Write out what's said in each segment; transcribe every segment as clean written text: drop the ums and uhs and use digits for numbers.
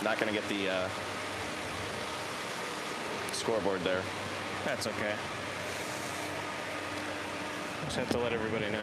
not going to get the scoreboard there. That's okay. Just have to let everybody know.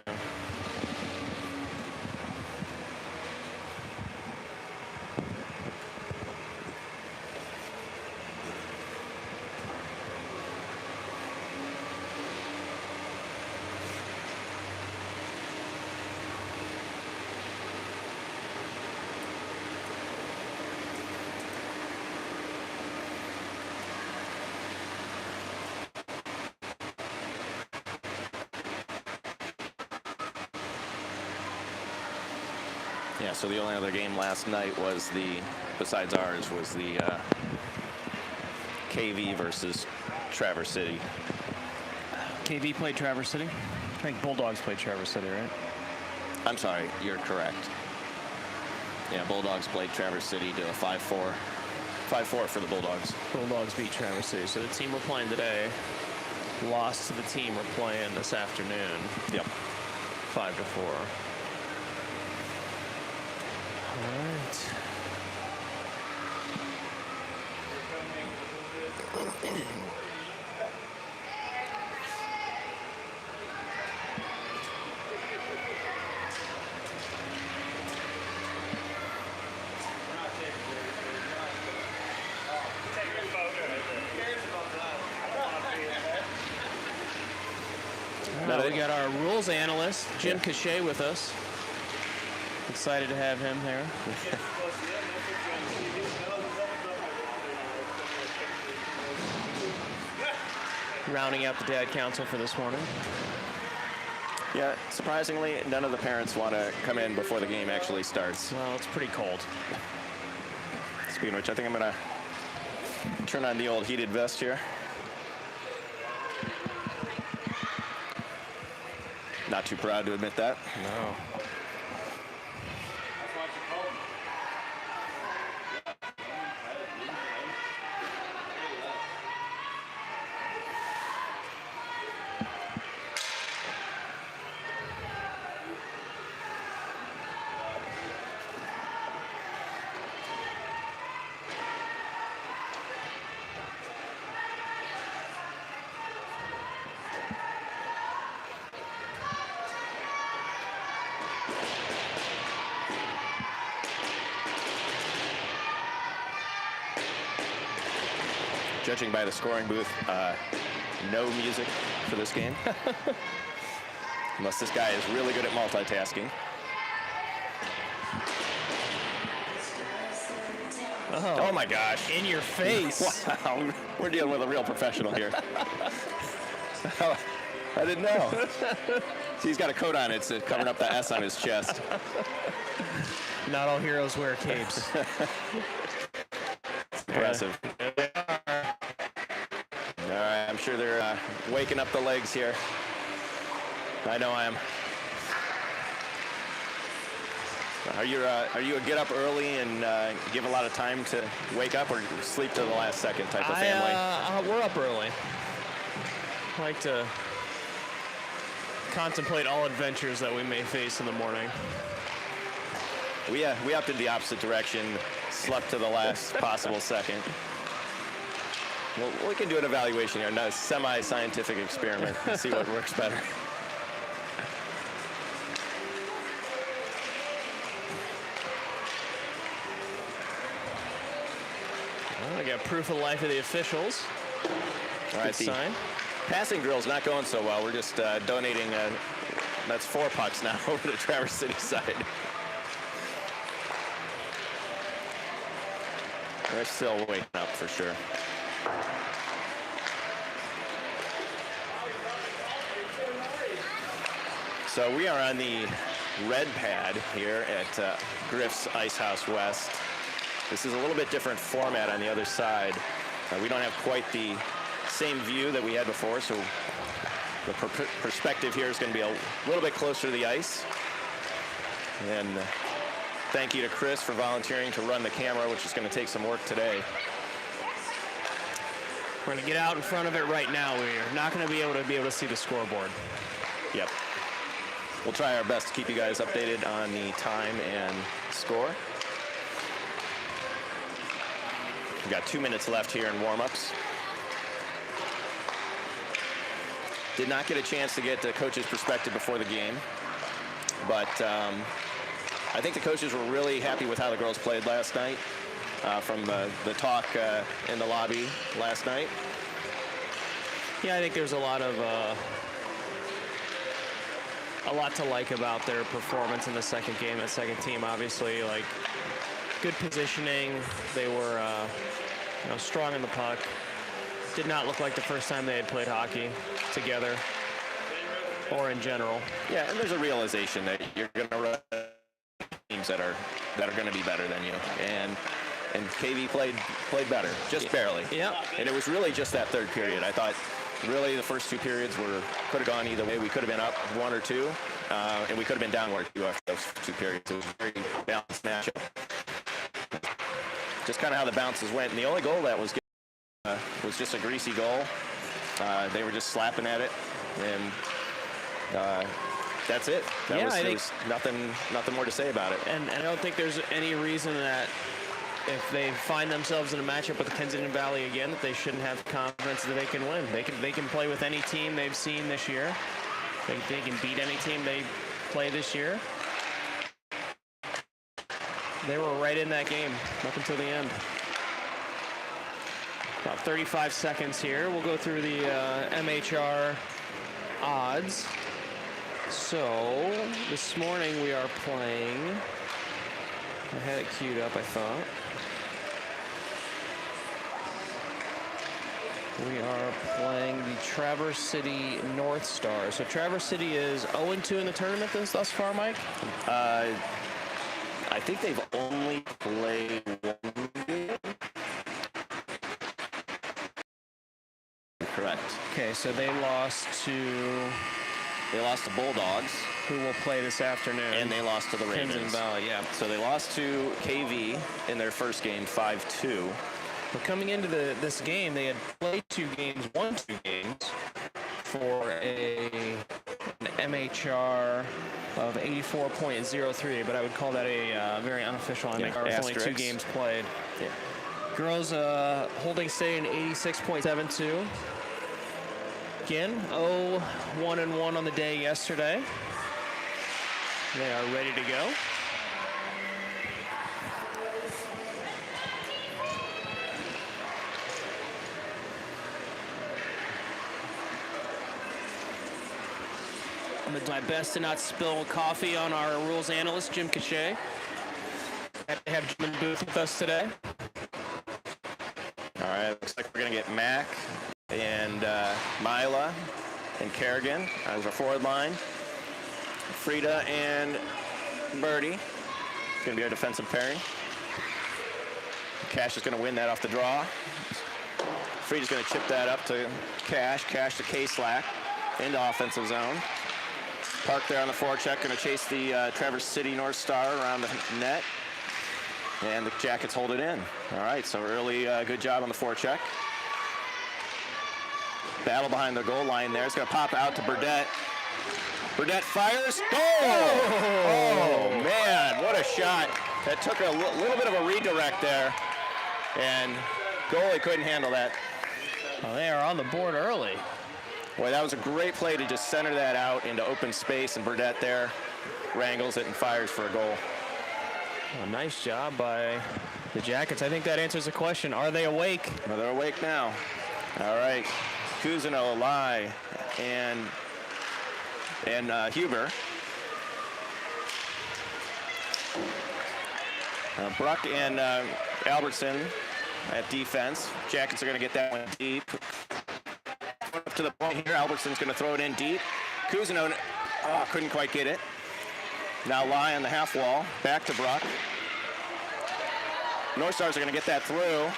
Yeah, so the only other game last night was besides ours, was the KV versus Traverse City. KV played Traverse City? I think Bulldogs played Traverse City, right? I'm sorry, you're correct. Yeah, Bulldogs played Traverse City to a 5-4. 5-4 for the Bulldogs. Bulldogs beat Traverse City. So the team we're playing today lost to the team we're playing this afternoon. Yep. 5-4. All right. Now we got our rules analyst, Jim Cachet, with us. Excited to have him there. Rounding out the dad council for this morning. Yeah, surprisingly, none of the parents want to come in before the game actually starts. Well, it's pretty cold. Speaking of which, I think I'm going to turn on the old heated vest here. Not too proud to admit that. No. Judging by the scoring booth, no music for this game. Unless this guy is really good at multitasking. Oh my gosh. In your face. Wow, we're dealing with a real professional here. I didn't know. See, he's got a coat on, it's covering up the S on his chest. Not all heroes wear capes. Impressive. All right, I'm sure they're waking up the legs here. I know I am. Are you a get up early and give a lot of time to wake up, or sleep to the last second type of family? We're up early. I like to contemplate all adventures that we may face in the morning. We opted the opposite direction, slept to the last possible second. Well, we can do an evaluation here, a semi-scientific experiment, and see what works better. Well, I got proof of life of the officials. All right, good sign. Passing drill's not going so well. We're just donating, that's 4 pucks now over to Traverse City side. They're still waking up for sure. So we are on the red pad here at Griff's Ice House West. This is a little bit different format on the other side. We don't have quite the same view that we had before, so the perspective here is going to be a little bit closer to the ice. And thank you to Chris for volunteering to run the camera, which is going to take some work today. We're going to get out in front of it right now. We're not going to be able to see the scoreboard. Yep. We'll try our best to keep you guys updated on the time and score. We've got 2 minutes left here in warm-ups. Did not get a chance to get the coach's perspective before the game, but I think the coaches were really happy with how the girls played last night from the talk in the lobby last night. Yeah, I think there's a lot to like about their performance in the second game. That second team, obviously, like good positioning. They were strong in the puck. Did not look like the first time they had played hockey together or in general. Yeah, and there's a realization that you're going to run teams that are going to be better than you, and KV played better, just barely. Yeah. And it was really just that third period. I thought really the first 2 periods could have gone either way. We could have been up 1 or 2, and we could have been down 1 or 2 after those 2 periods. It was a very balanced matchup. Just kind of how the bounces went, and the only goal that was just a greasy goal. They were just slapping at it, and that's it. There was nothing more to say about it. And I don't think there's any reason that if they find themselves in a matchup with the Kensington Valley again, that they shouldn't have confidence that they can win. They can play with any team they've seen this year. They can beat any team they play this year. They were right in that game up until the end. About 35 seconds here. We'll go through the MHR odds. So this morning we are playing. I had it queued up, I thought. We are playing the Traverse City North Stars. So Traverse City is 0-2 in the tournament thus far, Mike? I think they've only played 1 game. Correct. Okay, so they lost to Bulldogs, who will play this afternoon. and they lost to the Ravens. Kensington Valley, yeah. So they lost to KV in their first game, 5-2. But coming into this game, they had played 2 games, won 2 games for an MHR of 84.03, but I would call that a very unofficial MHR with only 2 games played. Yeah. Girls holding steady in 86.72. Again, 0-1-1 on the day yesterday. They are ready to go. I'm going to do my best to not spill coffee on our rules analyst, Jim Cachet. I have Jim in the booth with us today. All right, looks like we're going to get Mac and Mila and Kerrigan as our forward line. Frida and Birdie. It's going to be our defensive pairing. Cash is going to win that off the draw. Frida's going to chip that up to Cash. Cash to K-Slack into offensive zone. Park there on the forecheck, going to chase the Traverse City North Star around the net. And the Jackets hold it in. All right, so early good job on the forecheck. Battle behind the goal line there. It's going to pop out to Burdette. Burdette fires. Goal! Oh, man, what a shot. That took a little bit of a redirect there. And goalie couldn't handle that. Well, they are on the board early. Boy, that was a great play to just center that out into open space, and Burdette there wrangles it and fires for a goal. A nice job by the Jackets. I think that answers the question. Are they awake? Well, they're awake now. All right. Cousineau, Lai, and Huber. Bruck and Albertson at defense. Jackets are going to get that one deep. Up to the point here. Albertson's going to throw it in deep. Cousineau couldn't quite get it. Now Lai on the half wall. Back to Bruck. North Stars are going to get that through.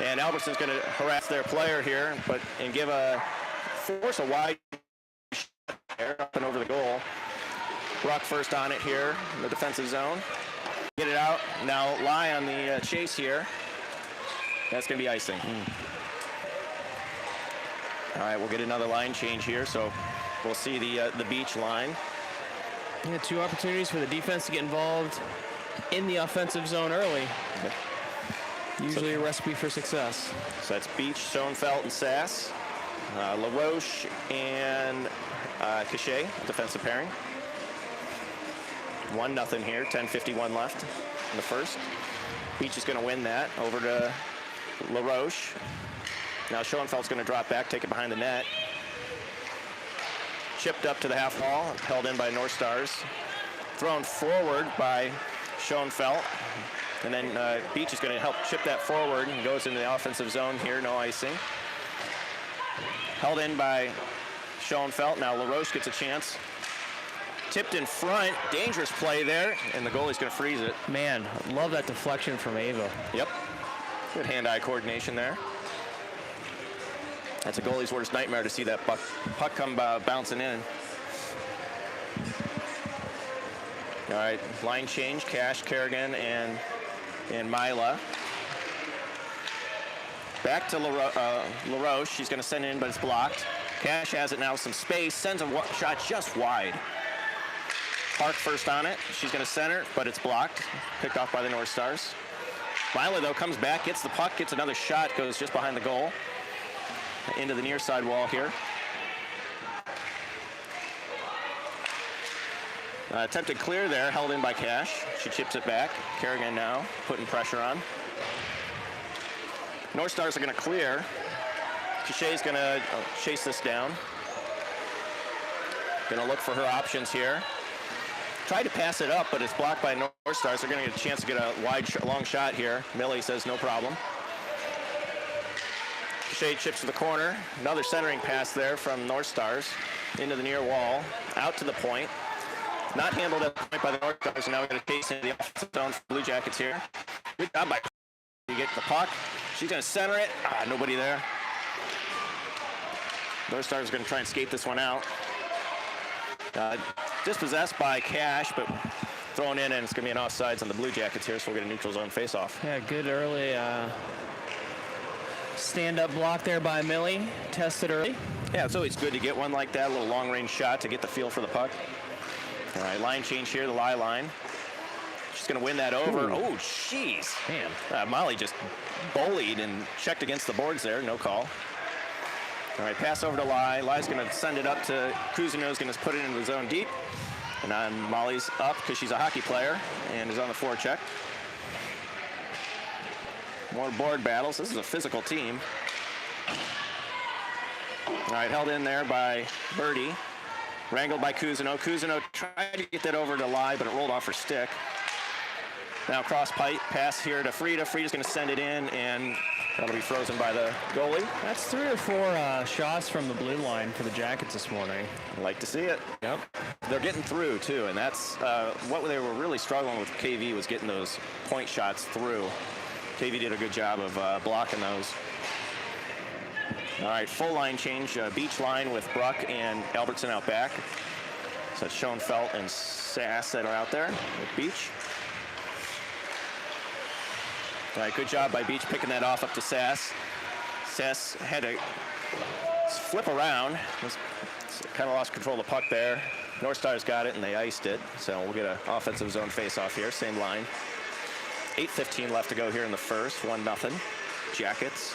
And Albertson's going to harass their player here, and force a wide shot there up and over the goal. Bruck first on it here in the defensive zone. Get it out. Now Lai on the chase here. That's going to be icing. All right, we'll get another line change here, so we'll see the beach line. Yeah, 2 opportunities for the defense to get involved in the offensive zone early. Usually a recipe for success. So that's Beach, Schoenfeld, and Sass. LaRoche and Cachet, defensive pairing. 1-0 here, 10:51 left in the first. Beach is going to win that over to LaRoche. Now Schoenfeld's going to drop back, take it behind the net. Chipped up to the half wall, held in by North Stars. Thrown forward by Schoenfeld. And then Beach is going to help chip that forward and goes into the offensive zone here, no icing. Held in by Schoenfeld. Now LaRoche gets a chance. Tipped in front, dangerous play there, and the goalie's going to freeze it. Man, love that deflection from Ava. Yep, good hand-eye coordination there. That's a goalie's worst nightmare to see that puck come bouncing in. All right, line change, Cash, Kerrigan, and Mila. Back to LaRoche. She's going to send it in, but it's blocked. Cash has it now, some space, sends a shot just wide. Park first on it. She's going to center, but it's blocked. Picked off by the North Stars. Mila, though, comes back, gets the puck, gets another shot, goes just behind the goal. Into the near side wall here. Attempted clear there, held in by Cash. She chips it back. Kerrigan now putting pressure on. North Stars are going to clear. Cachet's going to chase this down. Going to look for her options here. Tried to pass it up, but it's blocked by North Stars. They're going to get a chance to get a long shot here. Millie says no problem. Cachet chips to the corner. Another centering pass there from North Stars into the near wall, out to the point. Not handled at the point by the North Stars, and now we're going to chase into the offensive zone for Blue Jackets here. Good job by you get the puck. She's going to center it. Nobody there. North Stars are going to try and skate this one out. Dispossessed by Cash, but thrown in, and it's going to be an offsides on the Blue Jackets here, so we'll get a neutral zone face-off. Yeah, good early stand-up block there by Millie. Tested early. Yeah, it's always good to get one like that, a little long-range shot to get the feel for the puck. All right, line change here, the lie line. She's going to win that over. Ooh. Oh, jeez. Man. Molly just bullied and checked against the boards there. No call. All right, pass over to Lai. Lai's going to send it up to Cousineau's going to put it into the zone deep. And then Molly's up because she's a hockey player and is on the forecheck. More board battles. This is a physical team. All right, held in there by Birdie. Wrangled by Cousineau. Cousineau tried to get that over to Lai, but it rolled off her stick. Now cross pipe pass here to Frida. Frida's going to send it in, and that'll be frozen by the goalie. That's 3 or 4 shots from the blue line for the Jackets this morning. I'd like to see it. Yep. They're getting through, too, and that's what they were really struggling with KV was getting those point shots through. KV did a good job of blocking those. All right, full line change. Beach line with Bruck and Albertson out back. So it's Schoenfeld and Sass that are out there with Beach. All right, good job by Beach picking that off up to Sass. Sass had to flip around. Kind of lost control of the puck there. North Stars got it, and they iced it. So we'll get an offensive zone face-off here, same line. 8:15 left to go here in the first, 1-0. Jackets.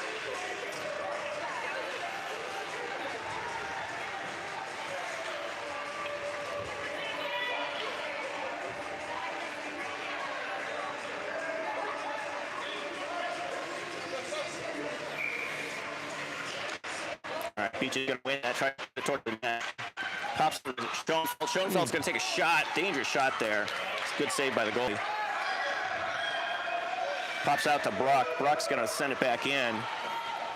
All right, Beach is going to win that, try to toward the net. Pops to Schoenfeld. Schoenfeld's going to take a shot, dangerous shot there. It's a good save by the goalie. Pops out to Bruck. Bruck's going to send it back in,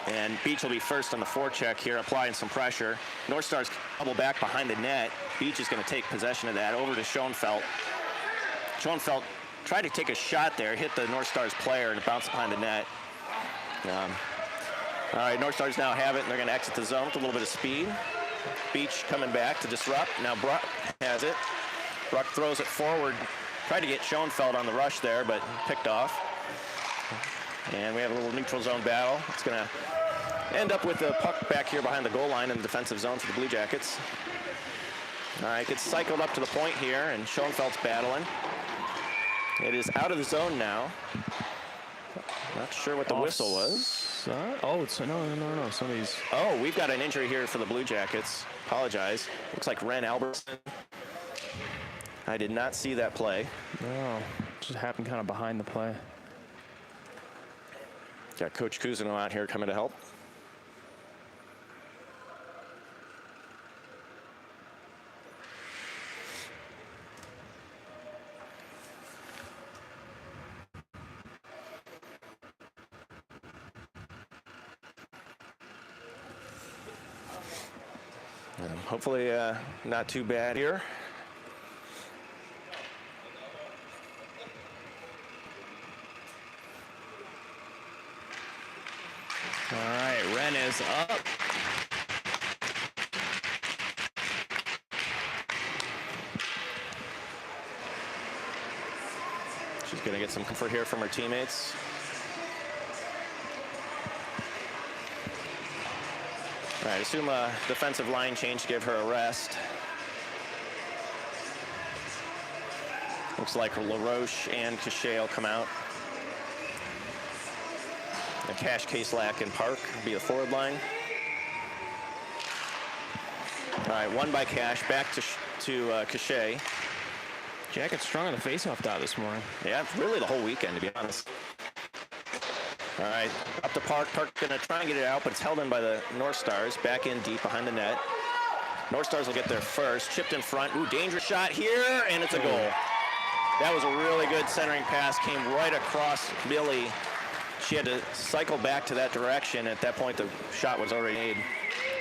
and Beach will be first on the forecheck here, applying some pressure. North Stars double back behind the net. Beach is going to take possession of that over to Schoenfeld. Schoenfeld tried to take a shot there, hit the North Stars player, and it bounced behind the net. All right, North Stars now have it, and they're going to exit the zone with a little bit of speed. Beach coming back to disrupt. Now Bruck has it. Bruck throws it forward. Tried to get Schoenfeld on the rush there, but picked off. And we have a little neutral zone battle. It's going to end up with the puck back here behind the goal line in the defensive zone for the Blue Jackets. All right, gets cycled up to the point here, and Schoenfeld's battling. It is out of the zone now. Not sure what the whistle was. Oh, it's no. Somebody's. Oh, we've got an injury here for the Blue Jackets. Apologize. Looks like Ren Albertson. I did not see that play. No, just happened kind of behind the play. Got Coach Cousineau out here coming to help. Hopefully not too bad here. All right, Ren is up. She's going to get some comfort here from her teammates. All right, assume a defensive line change to give her a rest. Looks like LaRoche and Cachet will come out. And Cash, Case-Lack, and Park will be the forward line. All right, one by Cash, back to Cachet. Jackets strong on the faceoff dot this morning. Yeah, really the whole weekend, to be honest. All right, up to Park. Park going to try and get it out, but it's held in by the North Stars. Back in deep behind the net. North Stars will get there first. Chipped in front. Ooh, dangerous shot here, and it's a goal. That was a really good centering pass. Came right across Billy. She had to cycle back to that direction. At that point, the shot was already made.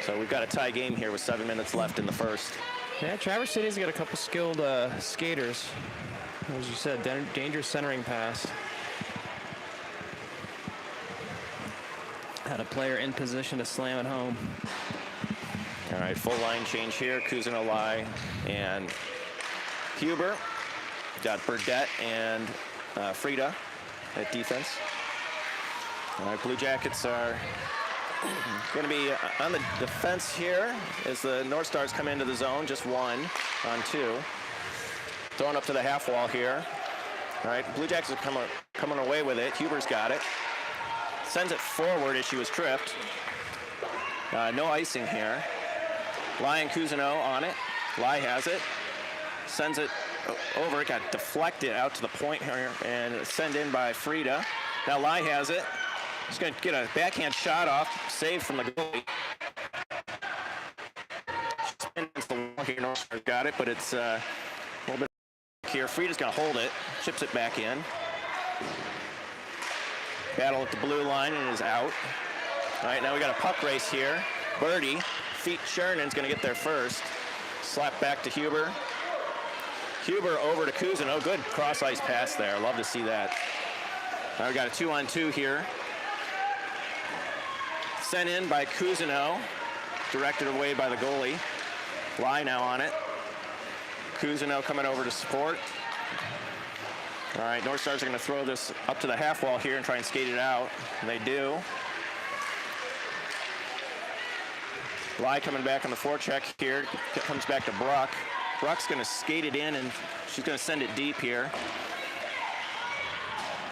So we've got a tie game here with 7 minutes left in the first. Yeah, Traverse City's got a couple skilled skaters. As you said, dangerous centering pass. Had a player in position to slam it home. All right, full line change here. Cousineau, Lai, and Huber. Got Burdette and Frida at defense. All right, Blue Jackets are going to be on the defense here as the North Stars come into the zone. Just 1 on 2. Throwing up to the half wall here. All right, Blue Jackets are coming away with it. Huber's got it. Sends it forward as she was tripped. No icing here. Lai and Cousineau on it. Lai has it. Sends it over. It got deflected out to the point here and sent in by Frida. Now Lai has it. He's going to get a backhand shot off. Saved from the goalie. Spins the wall here. North Stars got it, but it's a little bit here. Frida's going to hold it. Chips it back in. Battle at the blue line and is out. All right, now we got a puck race here. Birdie, feet Shernan's going to get there first. Slap back to Huber. Huber over to Cousineau. Good cross-ice pass there. Love to see that. Now we got a 2-on-2 here. Sent in by Cousineau. Directed away by the goalie. Lai now on it. Cousineau coming over to support. All right, North Stars are going to throw this up to the half wall here and try and skate it out. And they do. Lai coming back on the forecheck here. It comes back to Bruck. Bruck's going to skate it in, and she's going to send it deep here.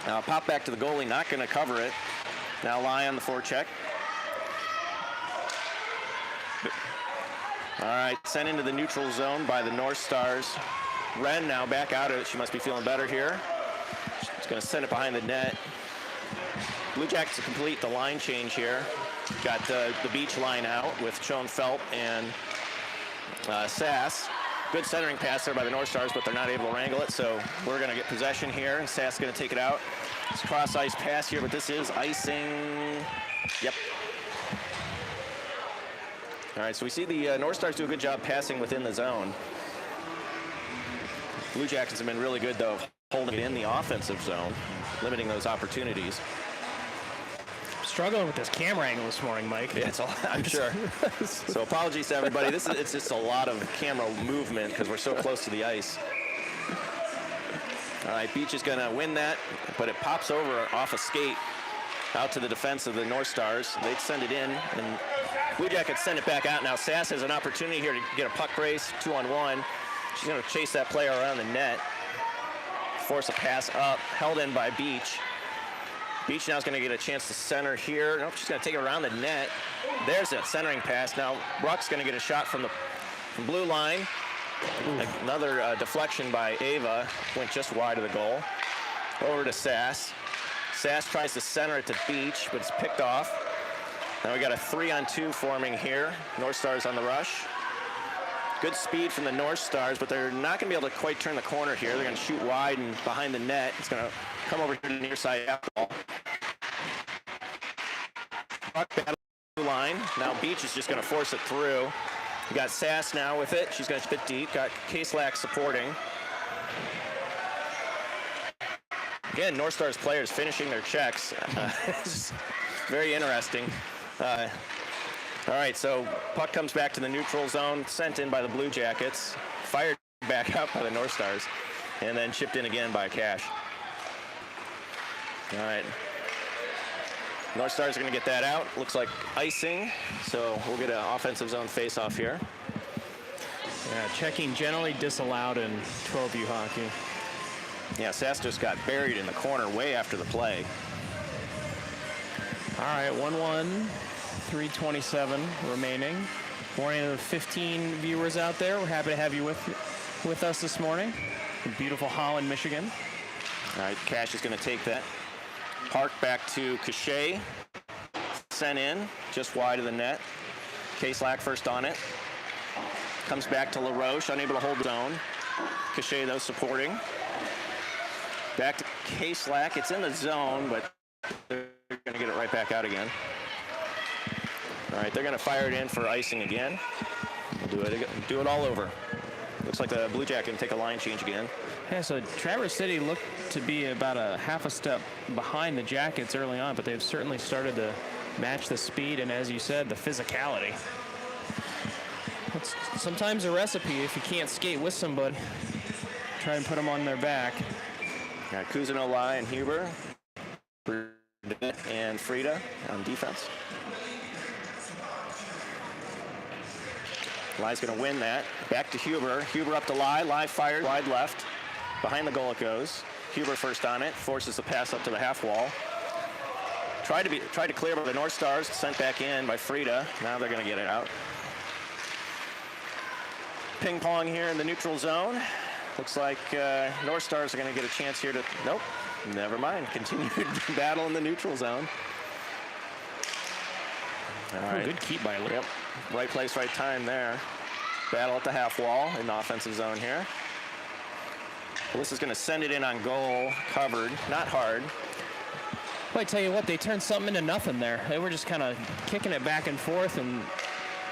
Now pop back to the goalie, not going to cover it. Now Lai on the forecheck. All right, sent into the neutral zone by the North Stars. Ren now back out of it. She must be feeling better here. She's going to send it behind the net. Blue Jackets to complete the line change here. Got the beach line out with Schoenfeld and Sass. Good centering pass there by the North Stars, but they're not able to wrangle it, so we're going to get possession here. Sass is going to take it out. It's a cross-ice pass here, but this is icing. Yep. All right, so we see the North Stars do a good job passing within the zone. Blue Jackets have been really good, though, holding it in the offensive zone, limiting those opportunities. Struggling with this camera angle this morning, Mike. Yeah, I'm sure. So apologies to everybody. It's just a lot of camera movement because we're so close to the ice. All right, Beach is going to win that, but it pops over off a skate out to the defense of the North Stars. They'd send it in, and Blue Jackets send it back out. Now Sass has an opportunity here to get a puck race, 2-on-1. She's going to chase that player around the net, force a pass up, held in by Beach. Beach now is going to get a chance to center here. Nope, she's going to take it around the net. There's that centering pass. Now Bruck's going to get a shot from the blue line. Another deflection by Ava. Went just wide of the goal. Over to Sass. Sass tries to center it to Beach, but it's picked off. Now we got a 3-on-2 forming here. North Stars on the rush. Good speed from the North Stars, but they're not going to be able to quite turn the corner here. They're going to shoot wide and behind the net. It's going to come over here to the near side half ball. Puck battle line. Now Beach is just going to force it through. You got Sass now with it. She's going to spit deep. Got Kaselak supporting. Again, North Stars players finishing their checks. It's very interesting. All right, so puck comes back to the neutral zone, sent in by the Blue Jackets, fired back out by the North Stars, and then chipped in again by Cash. All right. North Stars are going to get that out. Looks like icing, so we'll get an offensive zone face-off here. Yeah, checking generally disallowed in 12U hockey. Yeah, Sass just got buried in the corner way after the play. All right, 1-1, 3:27 remaining. Morning to the 15 viewers out there. We're happy to have you with us this morning in beautiful Holland, Michigan. All right, Cash is going to take that. Park back to Cachet. Sent in, just wide of the net. Kaselak first on it. Comes back to LaRoche, unable to hold the zone. Cachet, though, supporting. Back to Kaselak. It's in the zone, but they're going to get it right back out again. All right, they're going to fire it in for icing again. We'll do it all over. Looks like the Blue Jacket can take a line change again. Yeah, so Traverse City looked to be about a half a step behind the Jackets early on, but they've certainly started to match the speed and, as you said, the physicality. It's sometimes a recipe if you can't skate with somebody. Try and put them on their back. Got Cousineau, Lai, and Huber. And Frida on defense. Lai's going to win that. Back to Huber. Huber up to Lai. Lai fired wide left. Behind the goal it goes. Huber first on it. Forces the pass up to the half wall. Tried to clear by the North Stars. Sent back in by Frida. Now they're going to get it out. Ping pong here in the neutral zone. Looks like North Stars are going to get a chance here to... Nope. Never mind. Continued battle in the neutral zone. All right. Good keep by Luke. Yep. Right place, right time there. Battle at the half wall in the offensive zone here. This is going to send it in on goal, covered, not hard. Well, I tell you what, they turned something into nothing there. They were just kind of kicking it back and forth, and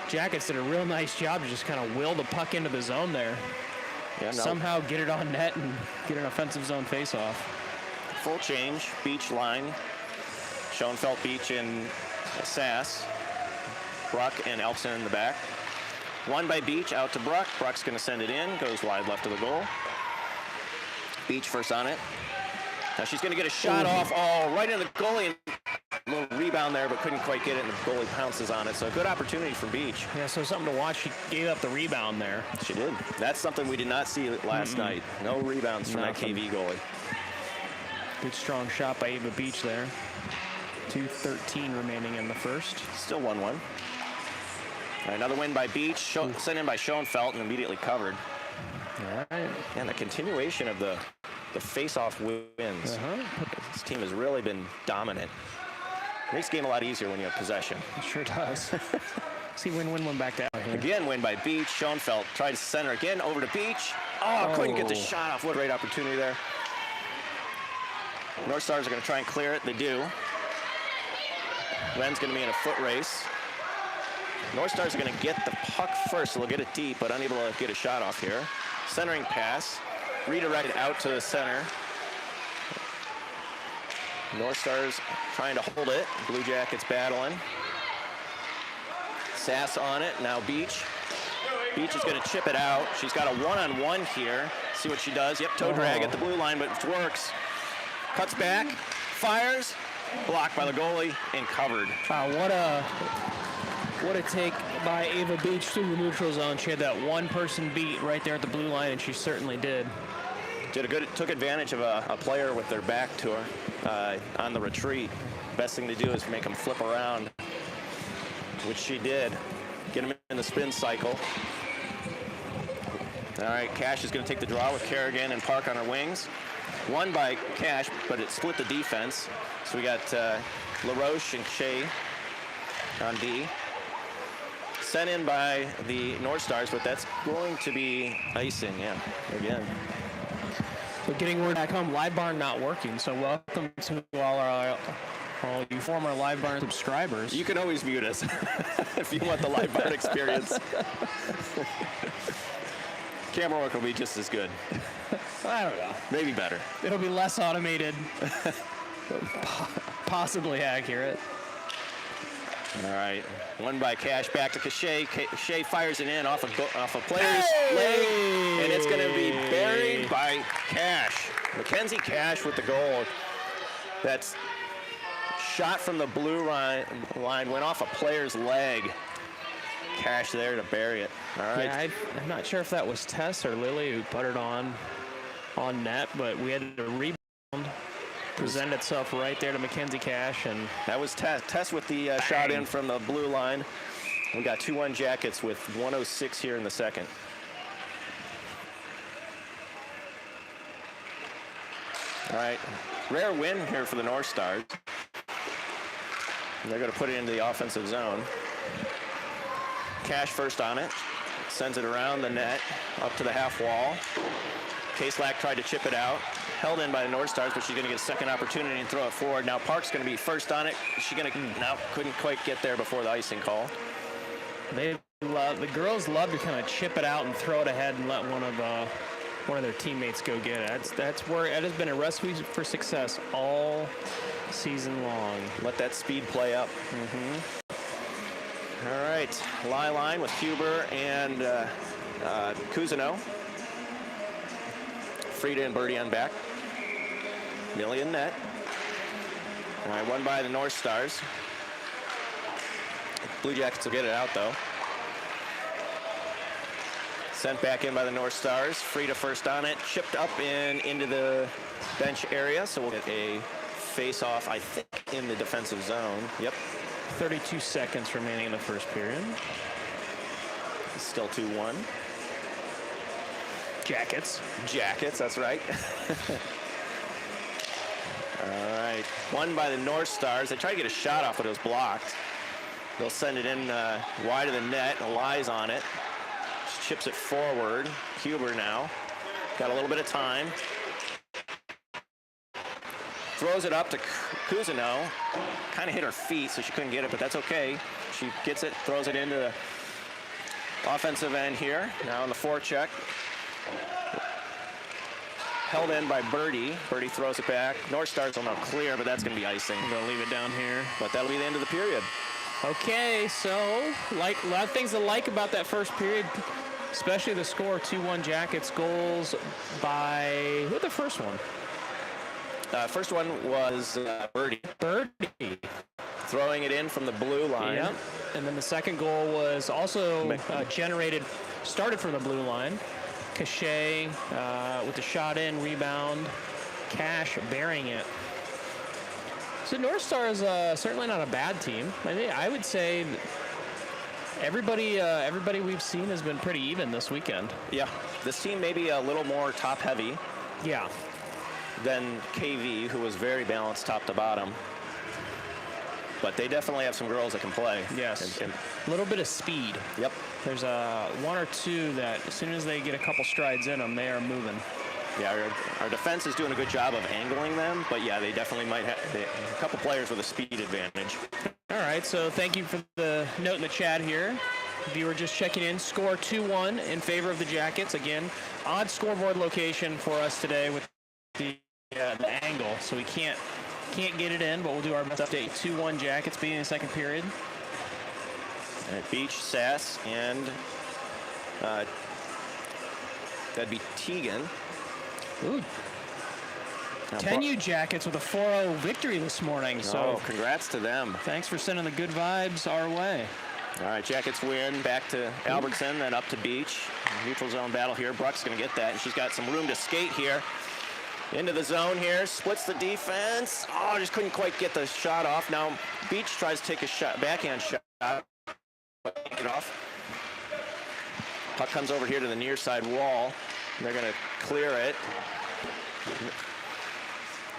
Jackets did a real nice job to just kind of will the puck into the zone there. Yeah, no. Somehow get it on net and get an offensive zone face-off. Full change, Beach line. Schoenfeld, Beach, and Sass. Bruck and Elkson in the back. One by Beach, out to Bruck. Bruck's going to send it in, goes wide left of the goal. Beach first on it. Now she's going to get a shot off, right in the goalie. A little rebound there, but couldn't quite get it, and the goalie pounces on it. So a good opportunity for Beach. Yeah, so something to watch. She gave up the rebound there. She did. That's something we did not see last night. No rebounds from that KV goalie. Good strong shot by Ava Beach there. 2:13 remaining in the first. Still 1-1. All right, another win by Beach. Sent in by Schoenfeld and immediately covered. All right. And the continuation of the face-off wins. This team has really been dominant. Makes the game a lot easier when you have possession. It sure does. See, win back down here. Again, win by Beach. Schoenfeld tried to center again, over to Beach. Couldn't get the shot off. What a great opportunity there. North Stars are going to try and clear it. They do. Ren's going to be in a foot race. North Stars are going to get the puck first, so they'll get it deep, but unable to get a shot off here. Centering pass. Redirected out to the center. North Stars trying to hold it. Blue Jackets battling. Sass on it. Now Beach. Beach is going to chip it out. She's got a one-on-one here. See what she does. Yep, toe drag at the blue line, but it works. Cuts back. Fires. Blocked by the goalie and covered. Wow, what a take by Ava Beach through the neutral zone. She had that one-person beat right there at the blue line, and she certainly did. Took advantage of a player with their back to her on the retreat. Best thing to do is make them flip around, which she did. Get him in the spin cycle. All right, Cash is going to take the draw with Kerrigan and Park on her wings. Won by Cash, but it split the defense. So we got LaRoche and Shea on D. Sent in by the North Stars, but that's going to be icing, yeah, again. So getting word back home, Live Barn not working. So welcome to all you former Live Barn subscribers. You can always mute us if you want the Live Barn experience. Camera work will be just as good. I don't know. Maybe better. It'll be less automated, possibly accurate. All right, one by Cash, back to Shea. Shea fires it in off a player's leg, and it's going to be buried by Cash. Mackenzie Cash with the goal. That's shot from the blue line, went off a player's leg. Cash there to bury it. All right. Yeah, I'm not sure if that was Tess or Lily who put it on net, but we had a rebound present itself right there to Mackenzie Cash, and that was Tess with the shot in from the blue line. We got 2-1 Jackets with 1:06 here in the second. All right, rare win here for the North Stars. And they're going to put it into the offensive zone. Cash first on it, sends it around the net, up to the half wall. Kaslack tried to chip it out, held in by the North Stars, but she's going to get a second opportunity and throw it forward. Now Park's going to be first on it. She's going to, no, couldn't quite get there before the icing call. The girls love to kind of chip it out and throw it ahead and let one of their teammates go get it. That's where it has been a recipe for success all season long. Let that speed play up. All right, lie line with Huber and Cousineau. Frida and Birdie on back. Millie in net. All right, won by the North Stars. Blue Jackets will get it out, though. Sent back in by the North Stars. Frida first on it. Chipped up into the bench area, so we'll get a face-off, I think, in the defensive zone. Yep. 32 seconds remaining in the first period. Still 2-1. Jackets, that's right. All right, won by the North Stars. They tried to get a shot off, but it was blocked. They'll send it in wide of the net. Eli's on it. She chips it forward. Huber now. Got a little bit of time. Throws it up to Cousineau. Kind of hit her feet, so she couldn't get it, but that's okay. She gets it, throws it into the offensive end here. Now on the forecheck. Held in by Birdie. Birdie throws it back. North Stars will now clear, but that's going to be icing. They'll leave it down here. But that'll be the end of the period. Okay, so like a lot of things to like about that first period, especially the score, 2-1 Jackets. Goals by, who had the first one? First one was Birdie. Throwing it in from the blue line. Yep. And then the second goal was also started from the blue line. Cachet with the shot in, rebound. Cash burying it. So North Star is certainly not a bad team. I would say that everybody we've seen has been pretty even this weekend. Yeah, this team may be a little more top heavy. Yeah. Than KV, who was very balanced top to bottom. But they definitely have some girls that can play. Yes. A little bit of speed. Yep. There's one or two that as soon as they get a couple strides in them, they are moving. Yeah, our defense is doing a good job of angling them, but yeah, they definitely might have a couple players with a speed advantage. All right, so thank you for the note in the chat here. Viewer just checking in. Score 2-1 in favor of the Jackets. Again, odd scoreboard location for us today with the angle, so we can't get it in, but we'll do our best update. 2-1 Jackets beginning the second period. At Beach, Sass, and that'd be Teagan. Ooh. 10U Jackets with a 4-0 victory this morning. So congrats to them. Thanks for sending the good vibes our way. All right, Jackets win. Back to Albertson, then up to Beach. Neutral zone battle here. Bruck's going to get that, and she's got some room to skate here. Into the zone here, splits the defense. Oh, just couldn't quite get the shot off. Now Beach tries to take a shot, backhand shot. Get it off. Puck comes over here to the near side wall. They're going to clear it.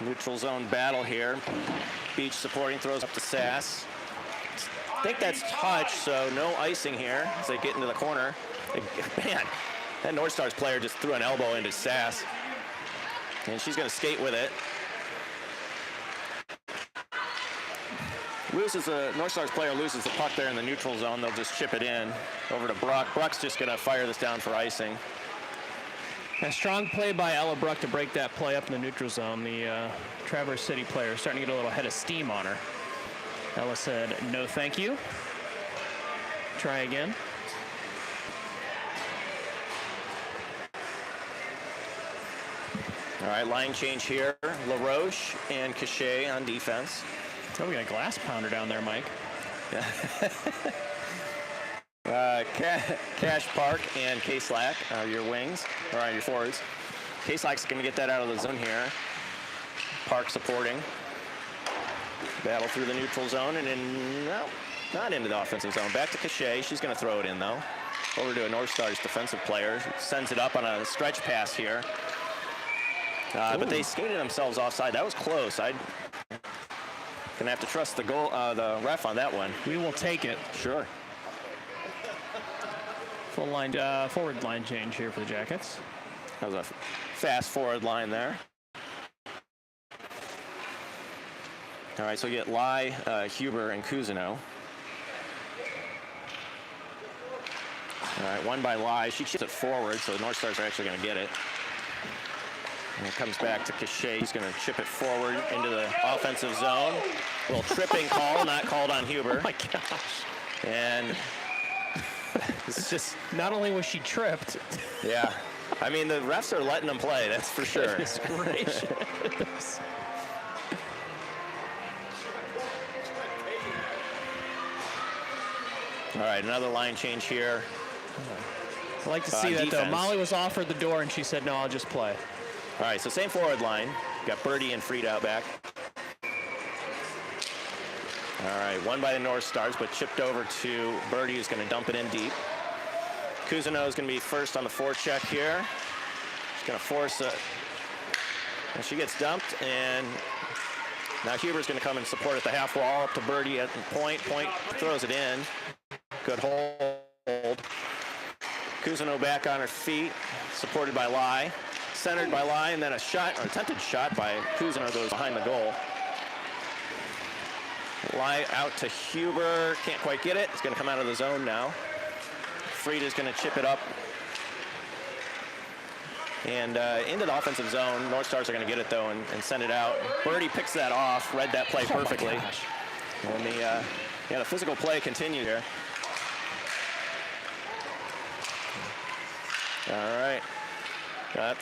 Neutral zone battle here. Beach supporting, throws up to Sass. I think that's touch, so no icing here as they get into the corner. Man, that North Stars player just threw an elbow into Sass. And she's going to skate with it. North Stars player loses the puck there in the neutral zone. They'll just chip it in over to Bruck. Bruck's just going to fire this down for icing. A strong play by Ella Bruck to break that play up in the neutral zone. The Traverse City player starting to get a little head of steam on her. Ella said, no thank you. Try again. All right, line change here. LaRoche and Cachet on defense. Oh, we got a glass pounder down there, Mike. Cash Park and K-Slack are your wings, or are your forwards. K-Slack's going to get that out of the zone here. Park supporting. Battle through the neutral zone and in, no, not into the offensive zone. Back to Cachet. She's going to throw it in, though. Over to a North Stars defensive player. Sends it up on a stretch pass here. But they skated themselves offside. That was close. I'm gonna have to trust the the ref on that one. We will take it. Sure. Full line, forward line change here for the Jackets. That was a fast forward line there. All right, so you get Lai, Huber, and Cousineau. All right, one by Lai. She chips it forward, so the North Stars are actually going to get it. And it comes back to Cachet. He's going to chip it forward into the offensive zone. A little tripping call, not called on Huber. Oh my gosh. And it's just... Not only was she tripped. Yeah. I mean, the refs are letting them play, that's for sure. Goodness gracious. All right, another line change here. I like to see that, though. Molly was offered the door, and she said, no, I'll just play. All right, so same forward line. Got Birdie and Frieda out back. All right, won by the North Stars, but chipped over to Birdie, who's going to dump it in deep. Cousineau is going to be first on the forecheck here. She's going to force it. And she gets dumped, and now Huber's going to come and support at the half wall, up to Birdie at the point. Point throws it in. Good hold. Cousineau back on her feet, supported by Lai. Centered by Lai, and then a shot, or attempted shot by Cousineau goes behind the goal. Lai out to Huber, can't quite get it. It's going to come out of the zone now. Frieda's going to chip it up. And into the offensive zone. North Stars are going to get it, though, and send it out. Birdie picks that off, read that play perfectly. And the physical play continued here. All right.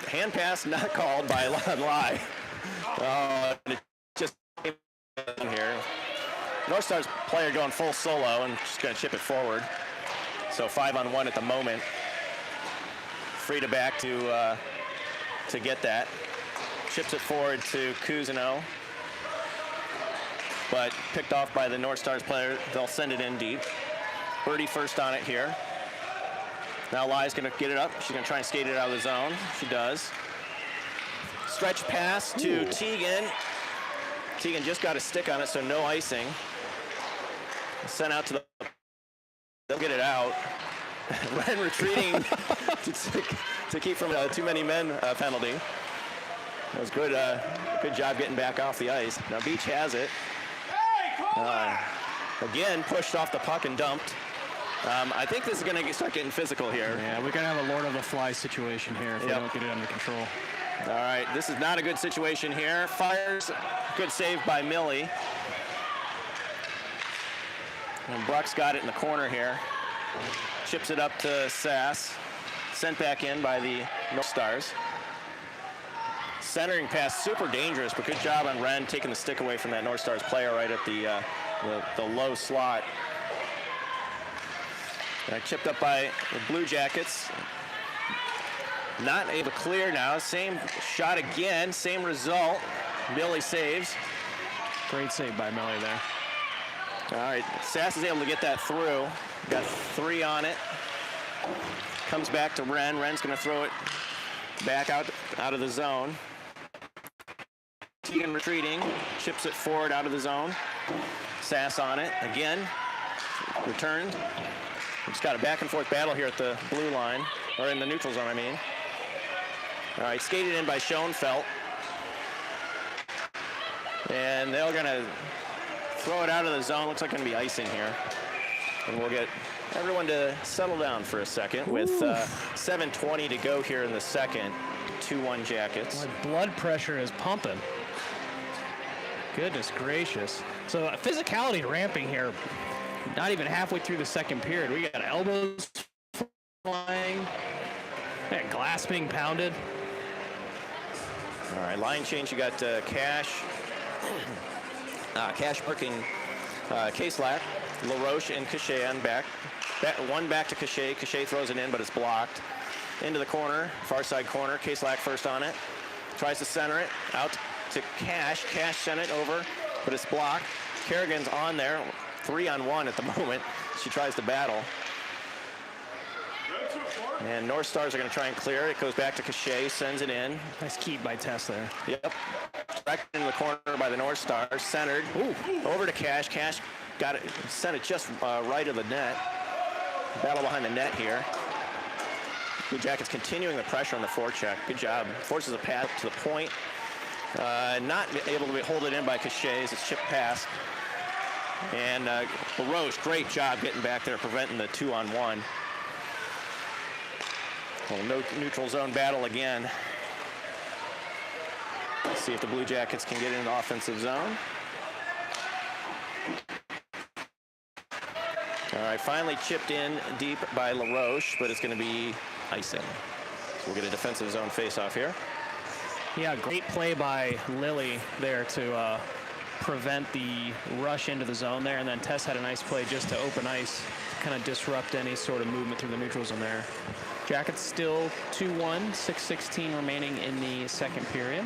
Hand pass not called by Lai. It just came in here. North Stars player going full solo and just going to chip it forward. So 5-on-1 at the moment. Frieda back to get that. Chips it forward to Cousineau. But picked off by the North Stars player. They'll send it in deep. Birdie first on it here. Now Lai's going to get it up. She's going to try and skate it out of the zone. She does. Stretch pass to Teagan. Teagan just got a stick on it, so no icing. Sent out to the... They'll get it out. Ren retreating to keep from a too many men penalty. That was good. Good job getting back off the ice. Now Beach has it. Again, pushed off the puck and dumped. I think this is going to start getting physical here. Yeah, we're going to have a Lord of the Flies situation here if we don't get it under control. All right, this is not a good situation here. Fires, good save by Millie. And Bruck's got it in the corner here. Chips it up to Sass. Sent back in by the North Stars. Centering pass, super dangerous, but good job on Ren taking the stick away from that North Stars player right at the low slot. Chipped up by the Blue Jackets. Not able to clear now. Same shot again, same result. Billy saves. Great save by Melly there. All right, Sass is able to get that through. Got 3 on it. Comes back to Wren. Wren's going to throw it back out of the zone. Tegan retreating, chips it forward out of the zone. Sass on it again. Returned. We just got a back and forth battle here at the blue line, or in the neutral zone, I mean. All right, skated in by Schoenfeld. And they're going to throw it out of the zone. Looks like going to be icing here. And we'll get everyone to settle down for a second with 7:20 to go here in the second. 2-1 Jackets. My blood pressure is pumping. Goodness gracious. So physicality ramping here. Not even halfway through the second period. We got elbows flying. That glass being pounded. All right, line change. You got Cash. Cash working K-Slack, LaRoche and Cachet on back. One back to Cachet. Cachet throws it in, but it's blocked. Into the corner, far side corner. K-Slack first on it. Tries to center it. Out to Cash. Cash sent it over, but it's blocked. Kerrigan's on there. 3-on-1 at the moment. She tries to battle. And North Stars are going to try and clear. It goes back to Cachet, sends it in. Nice keep by Tess there. Yep. Back into the corner by the North Stars. Centered. Ooh. Over to Cash. Cash got it, sent it just right of the net. Battle behind the net here. Blue Jackets continuing the pressure on the forecheck. Good job. Forces a pass to the point. Not able to hold it in by Cachet as it's chipped past. And LaRoche, great job getting back there, preventing the 2-on-1. Well, no neutral zone battle again. Let's see if the Blue Jackets can get in the offensive zone. All right, finally chipped in deep by LaRoche, but it's going to be icing. So we'll get a defensive zone face-off here. Yeah, great play by Lily there to prevent the rush into the zone there, and then Tess had a nice play just to open ice, kind of disrupt any sort of movement through the neutral zone there. Jackets still 2-1, 6:16 remaining in the second period.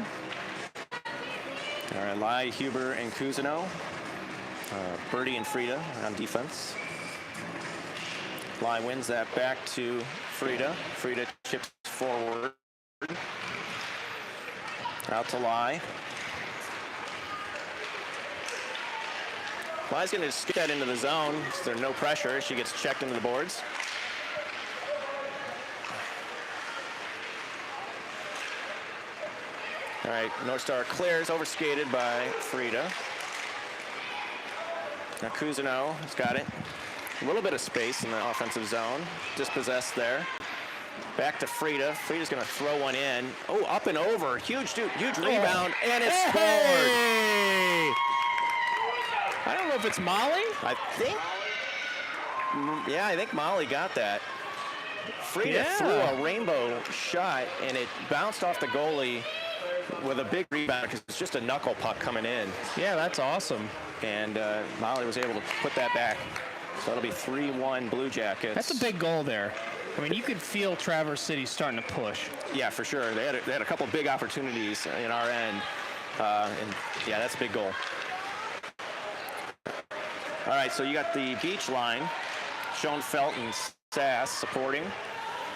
All right, Lai, Huber, and Cousineau. Birdie and Frida on defense. Lai wins that back to Frida. Frida chips forward. Out to Lai. Lai's going to skip that into the zone. So there's no pressure. She gets checked into the boards. All right, North Star clears, overskated by Frida. Now Cousineau has got it. A little bit of space in the offensive zone. Dispossessed there. Back to Frida. Frida's going to throw one in. Oh, up and over. Huge rebound, and it's scored. I don't know if it's Molly. I think Molly got that. Frida threw a rainbow shot, and it bounced off the goalie with a big rebound because it's just a knuckle puck coming in. Yeah, that's awesome. And Molly was able to put that back. So it'll be 3-1 Blue Jackets. That's a big goal there. I mean, you could feel Traverse City starting to push. Yeah, for sure. They had a couple big opportunities in our end. And yeah, that's a big goal. All right, so you got the beach line. Schoenfeld and Sass supporting.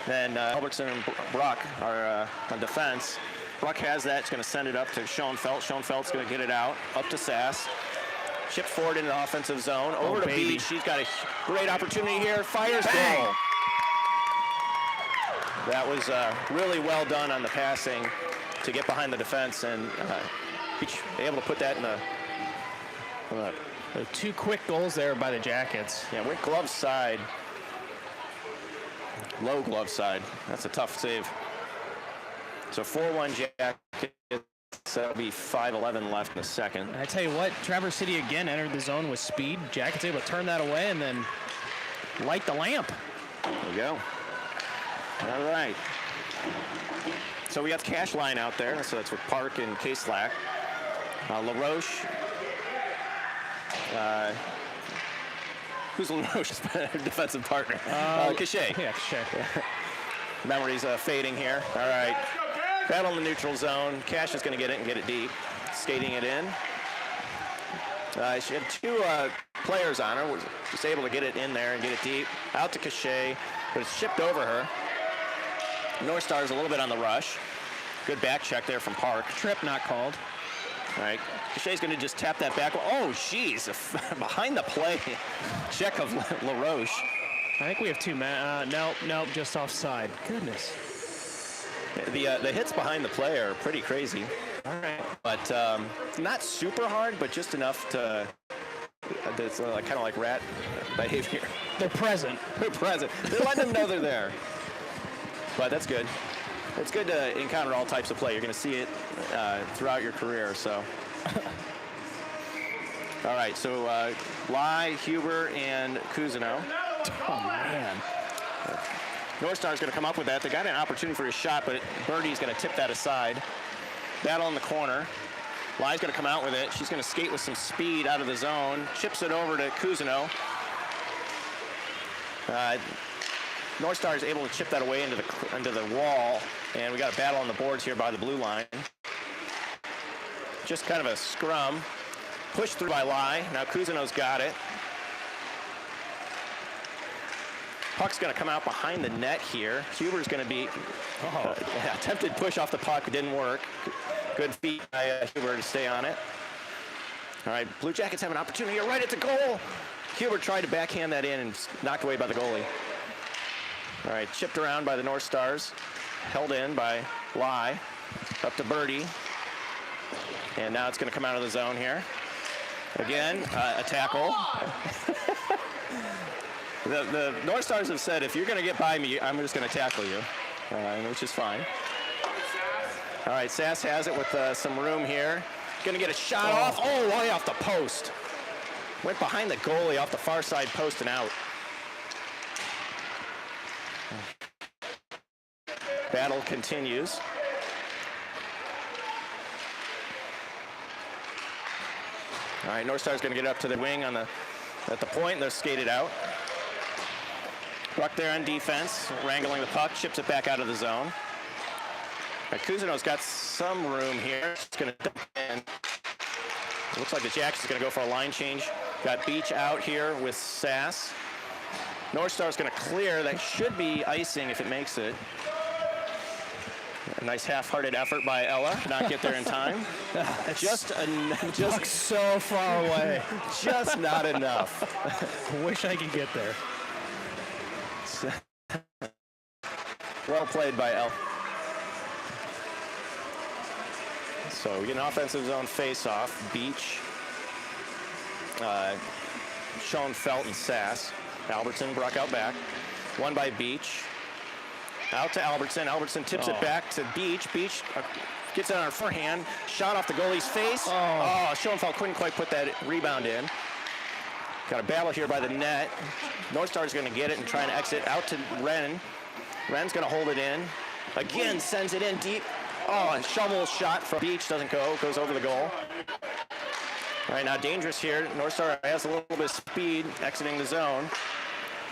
Then Hulbertson and Brock are on defense. Brock has that. It's going to send it up to Schoenfeld. Schoenfeld's going to get it out. Up to Sass. Chip forward into the offensive zone. Over to Beach. She's got a great opportunity here. Fires goal. That was really well done on the passing to get behind the defense, and Beach able to put that in the two quick goals there by the Jackets. Yeah, went glove side. Low glove side. That's a tough save. So 4-1 Jackets. That'll be 5:11 left in the second. I tell you what, Traverse City again entered the zone with speed. Jackets able to turn that away and then light the lamp. There we go. All right. So we got the cash line out there. So that's with Park and K-Slack. LaRoche. Who's LaRoche's defensive partner? Cachet. Yeah, Cachet. Memories fading here. All right. Battle in the neutral zone. Cash is going to get it and get it deep. Skating it in. She had two players on her. Was just able to get it in there and get it deep. Out to Cachet, but it's shipped over her. North Stars a little bit on the rush. Good back check there from Park. Trip not called. All right. Cachet's going to just tap that back. Oh, jeez. Behind the play. Check of LaRoche. I think we have 2 men. Nope, just offside. Goodness. The hits behind the play are pretty crazy. All right. But not super hard, but just enough to, it's kind of like rat behavior. They're present. They're present. They're letting them know they're there. But that's good. It's good to encounter all types of play. You're going to see it throughout your career. So, all right. So, Lai, Huber, and Cousineau. Oh, man. North Star's going to come up with that. They got an opportunity for a shot, but Birdie's going to tip that aside. Battle in the corner. Lai's going to come out with it. She's going to skate with some speed out of the zone. Chips it over to Cousineau. North Star is able to chip that away into the wall, and we got a battle on the boards here by the blue line. Just kind of a scrum. Pushed through by Lai. Now Cousineau's got it. Puck's going to come out behind the net here. Huber's going to be attempted push off the puck. Didn't work. Good feet by Huber to stay on it. All right, Blue Jackets have an opportunity right at the goal. Huber tried to backhand that in and knocked away by the goalie. All right, chipped around by the North Stars. Held in by Lai. Up to Birdie. And now it's going to come out of the zone here. Again, a tackle. The North Stars have said, if you're going to get by me, I'm just going to tackle you, which is fine. All right, Sass has it with some room here. Going to get a shot off. Oh, way off the post. Went behind the goalie off the far side post and out. Battle continues. All right, North Star's going to get up to the wing at the point. They're skated out. Ruck there on defense, wrangling the puck, chips it back out of the zone. Cousineau's got some room here. It's going to dump in. It looks like the Jackets is going to go for a line change. Got Beach out here with Sass. North Star's going to clear. That should be icing if it makes it. A nice half-hearted effort by Ella. Not get there in time. just so far away. Just not enough. Wish I could get there. Well played by El. So we get an offensive zone face-off. Beach, Schoenfeld, and Sass. Albertson, Bruck out back. Won by Beach. Out to Albertson. Albertson tips it back to Beach. Beach gets it on her forehand. Shot off the goalie's face. Schoenfeld couldn't quite put that rebound in. Got a battle here by the net. North Star's going to get it and try and exit out to Wren. Wren's going to hold it in. Again, sends it in deep. A shovel shot from Beach doesn't go. Goes over the goal. All right, now dangerous here. North Star has a little bit of speed exiting the zone.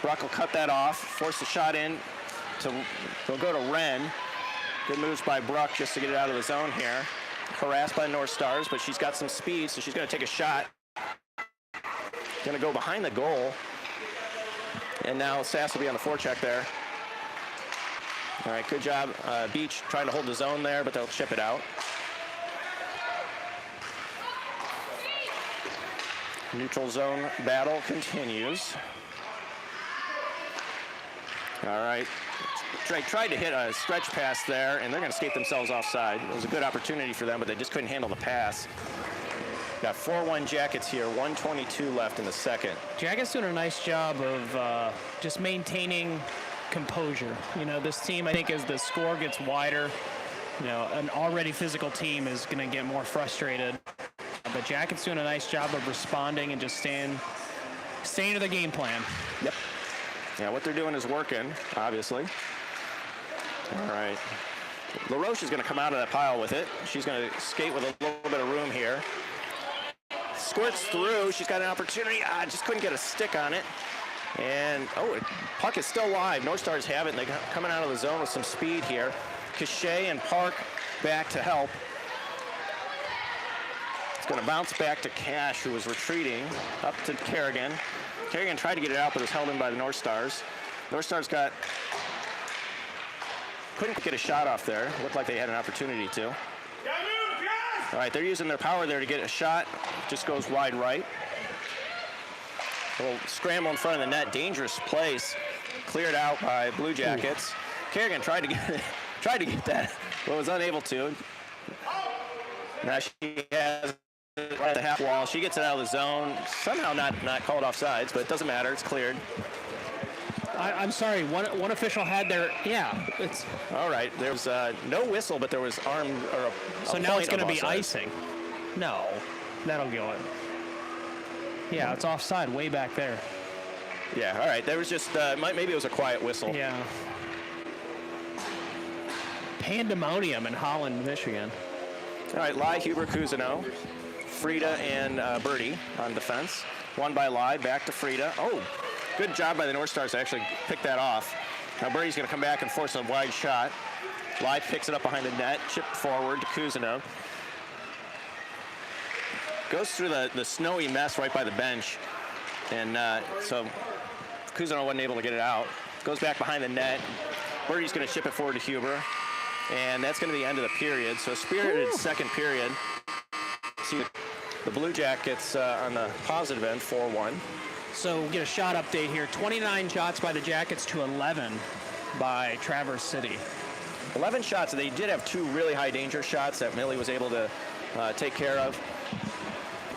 Bruck will cut that off. Force the shot in. They'll go to Wren. Good moves by Bruck just to get it out of the zone here. Harassed by North Stars, but she's got some speed, so she's going to take a shot. Going to go behind the goal. And now Sass will be on the forecheck there. All right, good job. Beach trying to hold the zone there, but they'll chip it out. Neutral zone battle continues. All right. Tried to hit a stretch pass there, and they're going to skate themselves offside. It was a good opportunity for them, but they just couldn't handle the pass. Got 4-1 Jackets here, 1:22 left in the second. Jackets doing a nice job of just maintaining composure. You know, this team, I think as the score gets wider, you know, an already physical team is going to get more frustrated. But Jackets doing a nice job of responding and just staying to the game plan. Yep. Yeah, what they're doing is working, obviously. All right. LaRoche is going to come out of that pile with it. She's going to skate with a little bit of room here. Squirts through. She's got an opportunity. Just couldn't get a stick on it. And, oh, puck is still live. North Stars have it, and they're coming out of the zone with some speed here. Cachet and Park back to help. It's going to bounce back to Cash, who was retreating, up to Kerrigan. Kerrigan tried to get it out, but was held in by the North Stars. North Stars couldn't get a shot off there. Looked like they had an opportunity to. All right, they're using their power there to get a shot. Just goes wide right. A little scramble in front of the net, dangerous place. Cleared out by Blue Jackets. Kerrigan tried to get that, but was unable to. Now she has it right at the half wall. She gets it out of the zone. Somehow not called offsides, but it doesn't matter. It's cleared. I'm sorry. One official had their It's all right. There was no whistle, but there was arm or a so now it's going to be offside. icing. No, that'll go in. Yeah, it's offside way back there. Yeah. All right. There was just maybe it was a quiet whistle. Yeah. Pandemonium in Holland, Michigan. All right. Lai, Huber, Cousineau, Frida, and Birdie on defense. One by Lai, back to Frida. Oh. Good job by the North Stars to actually pick that off. Now Birdie's going to come back and force a wide shot. Lai picks it up behind the net, chip forward to Cousineau. Goes through the snowy mess right by the bench. And so Cousineau wasn't able to get it out. Goes back behind the net. Birdie's going to chip it forward to Huber. And that's going to be the end of the period. So a spirited second period. See the Blue Jackets on the positive end, 4-1. So we'll get a shot update here. 29 shots by the Jackets to 11 by Traverse City. 11 shots. They did have two really high danger shots that Millie was able to take care of.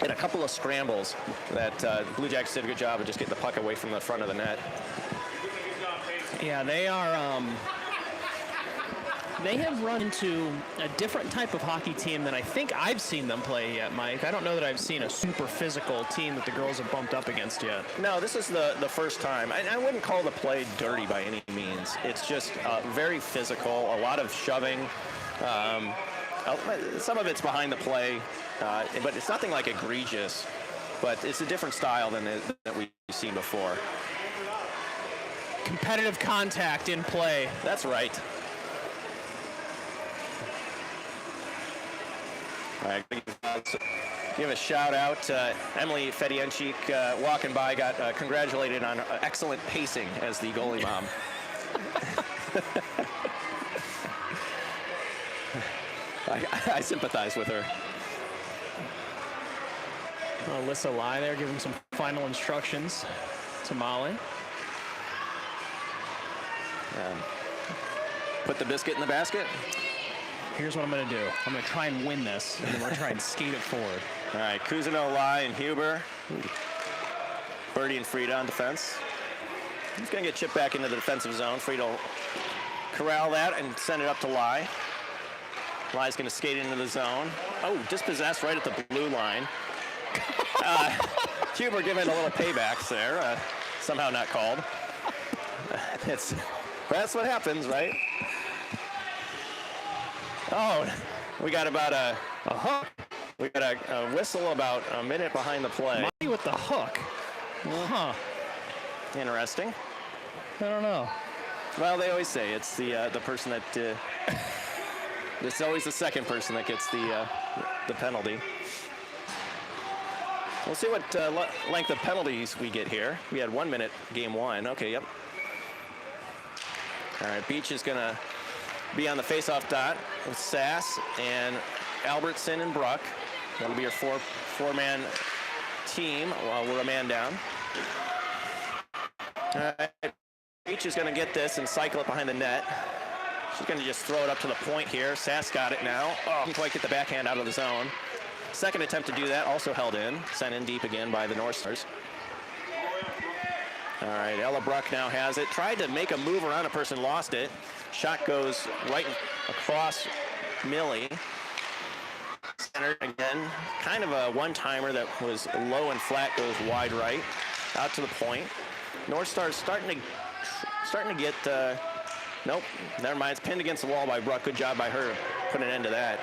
And a couple of scrambles that Blue Jackets did a good job of just getting the puck away from the front of the net. Yeah, they are. They have run into a different type of hockey team than I think I've seen them play yet, Mike. I don't know that I've seen a super physical team that the girls have bumped up against yet. No, this is the first time. I wouldn't call the play dirty by any means. It's just very physical, a lot of shoving. Some of it's behind the play, but it's nothing like egregious. But it's a different style than we've seen before. Competitive contact in play. That's right. All right, give a shout out to Emily Fedienchik walking by, got congratulated on excellent pacing as the goalie mom. I sympathize with her. Alyssa Lai there giving some final instructions to Molly. Put the biscuit in the basket. Here's what I'm going to do. I'm going to try and win this, and then we're going to try and skate it forward. All right, Cousineau, Lai, and Huber. Birdie and Frida on defense. He's going to get chipped back into the defensive zone. Frida will corral that and send it up to Lai. Lai's going to skate into the zone. Oh, dispossessed right at the blue line. Huber giving a little paybacks there. Somehow not called. That's what happens, right? Oh, we got about a hook. We got a whistle about a minute behind the play. Money with the hook. Huh. Interesting. I don't know. Well, they always say it's the person that it's always the second person that gets the penalty. We'll see what length of penalties we get here. We had 1 minute game one. Okay, yep. All right, Beach is going to be on the face-off dot with Sass and Albertson and Bruck. That'll be your four-man team while we're a man down. All right, Beach is going to get this and cycle it behind the net. She's going to just throw it up to the point here. Sass got it now. Oh, didn't quite get the backhand out of the zone. Second attempt to do that, also held in. Sent in deep again by the North Stars. All right, Ella Bruck now has it. Tried to make a move around a person, lost it. Shot goes right across Millie. Center again. Kind of a one-timer that was low and flat, goes wide right. Out to the point. North Stars starting to get... nope, never mind. It's pinned against the wall by Bruck. Good job by her to put an end to that.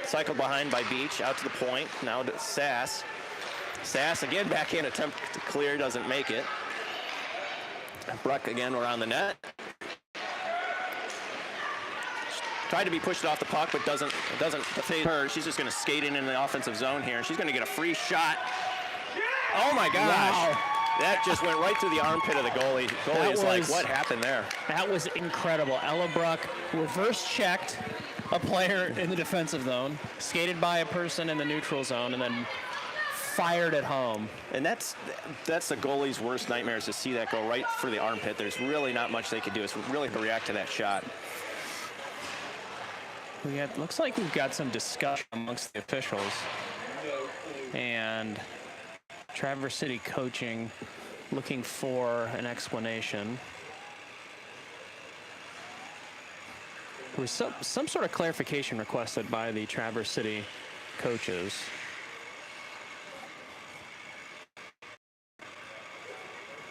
Cycled behind by Beach, out to the point. Now to Sass. Sass again, backhand attempt to clear, doesn't make it. Bruck again around the net. Tried to be pushed off the puck, but doesn't phase her. She's just going to skate in the offensive zone here. She's going to get a free shot. Oh my gosh! Wow. That just went right through the armpit of the goalie. Goalie is like, what happened there? That was incredible. Ella Bruck reverse checked a player in the defensive zone, skated by a person in the neutral zone, and then fired it home. And that's the goalie's worst nightmare, is to see that go right through the armpit. There's really not much they could do. It's really to react to that shot. Looks like we've got some discussion amongst the officials. And Traverse City coaching looking for an explanation. There was some sort of clarification requested by the Traverse City coaches.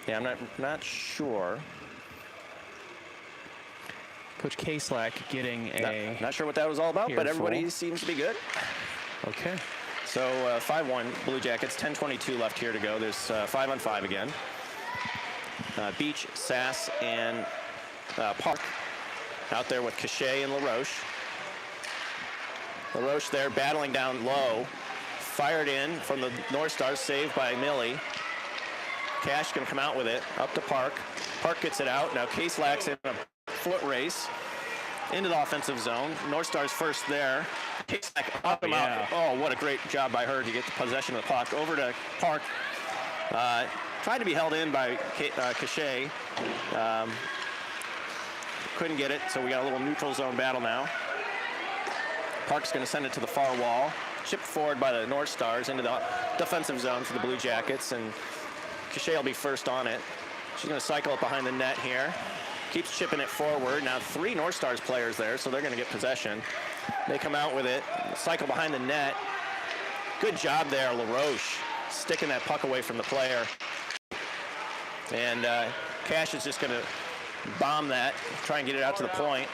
Yeah, I'm not sure. Coach Kaslak getting a... Not sure what that was all about, but everybody earful. seems to be good. Okay. So 5-1 Blue Jackets, 10:22 left here to go. There's 5-on-5 again. Beach, Sass, and Park out there with Cachet and LaRoche. LaRoche there battling down low. Fired in from the North Stars, saved by Millie. Cash can come out with it, up to Park. Park gets it out. Now Kaslak's in a foot race into the offensive zone. North Stars first there. Kaslak up him out. Oh, what a great job by her to get the possession of the puck. Over to Park. Tried to be held in by Cachet. Couldn't get it, so we got a little neutral zone battle now. Park's going to send it to the far wall. Chipped forward by the North Stars into the defensive zone for the Blue Jackets, and Cachet will be first on it. She's going to cycle it behind the net here. Keeps chipping it forward. Now 3 North Stars players there, so they're going to get possession. They come out with it, cycle behind the net. Good job there, LaRoche, sticking that puck away from the player. And Cash is just going to bomb that, try and get it out to the point.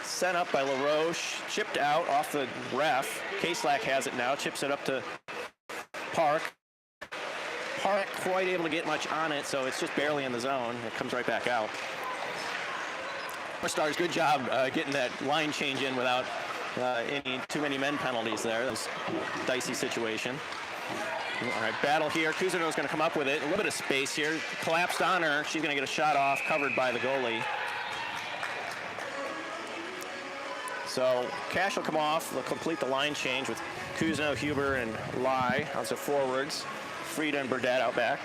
Sent up by LaRoche, chipped out off the ref. Kaslak has it now, chips it up to Park. Park quite able to get much on it, so it's just barely in the zone. It comes right back out. North Stars, good job getting that line change in without too many men penalties there. That was a dicey situation. All right, battle here. Cousineau's going to come up with it. A little bit of space here. Collapsed on her. She's going to get a shot off, covered by the goalie. So Cash will come off. They'll complete the line change with Cousineau, Huber, and Lai on some forwards. Frieda and Burdett out back.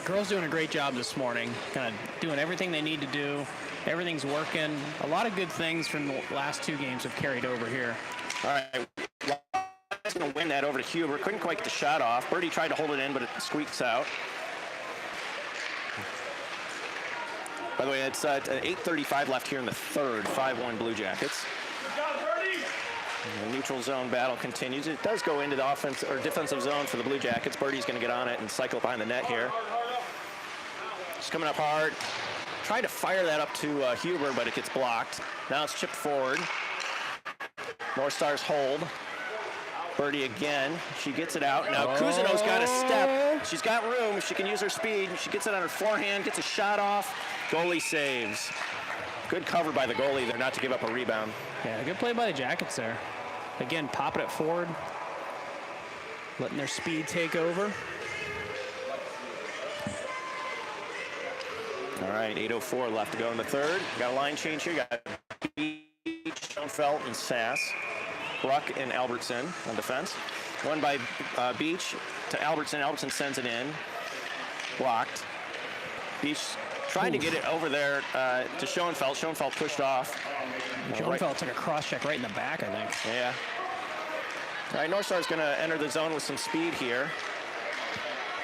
Girls doing a great job this morning, kind of doing everything they need to do. Everything's working. A lot of good things from the last 2 games have carried over here. All right. Lai's going to win that over to Huber. Couldn't quite get the shot off. Birdie tried to hold it in, but it squeaks out. By the way, it's 8:35 left here in the third. 5-1 Blue Jackets. The neutral zone battle continues. It does go into the offense or defensive zone for the Blue Jackets. Birdie's going to get on it and cycle behind the net here. She's coming up hard. Tried to fire that up to Huber, but it gets blocked. Now it's chipped forward. North Stars hold. Birdie again. She gets it out. Now Cousineau's got a step. She's got room. She can use her speed. She gets it on her forehand, gets a shot off. Goalie saves. Good cover by the goalie there not to give up a rebound. Yeah, good play by the Jackets there. Again, popping it forward, letting their speed take over. All right, 8:04 left to go in the third. Got a line change here. Got Beach, Schoenfeld, and Sass. Bruck and Albertson on defense. One by Beach to Albertson. Albertson sends it in. Blocked. Beach trying to get it over there to Schoenfeld. Schoenfeld pushed off. Schoenfeld took a cross-check right in the back, I think. Yeah. All right, North Star's going to enter the zone with some speed here.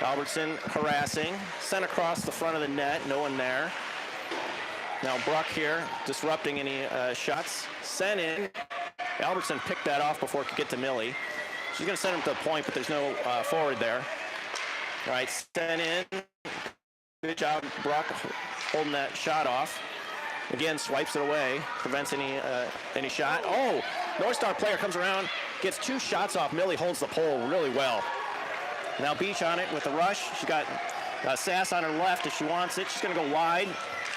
Albertson harassing. Sent across the front of the net. No one there. Now Bruck here disrupting any shots. Sent in. Albertson picked that off before it could get to Millie. She's going to send him to the point, but there's no forward there. All right, sent in. Good job, Bruck, holding that shot off. Again, swipes it away, prevents any shot. Oh, North Star player comes around, gets 2 shots off. Millie holds the pole really well. Now Beach on it with the rush. She got Sass on her left if she wants it. She's going to go wide.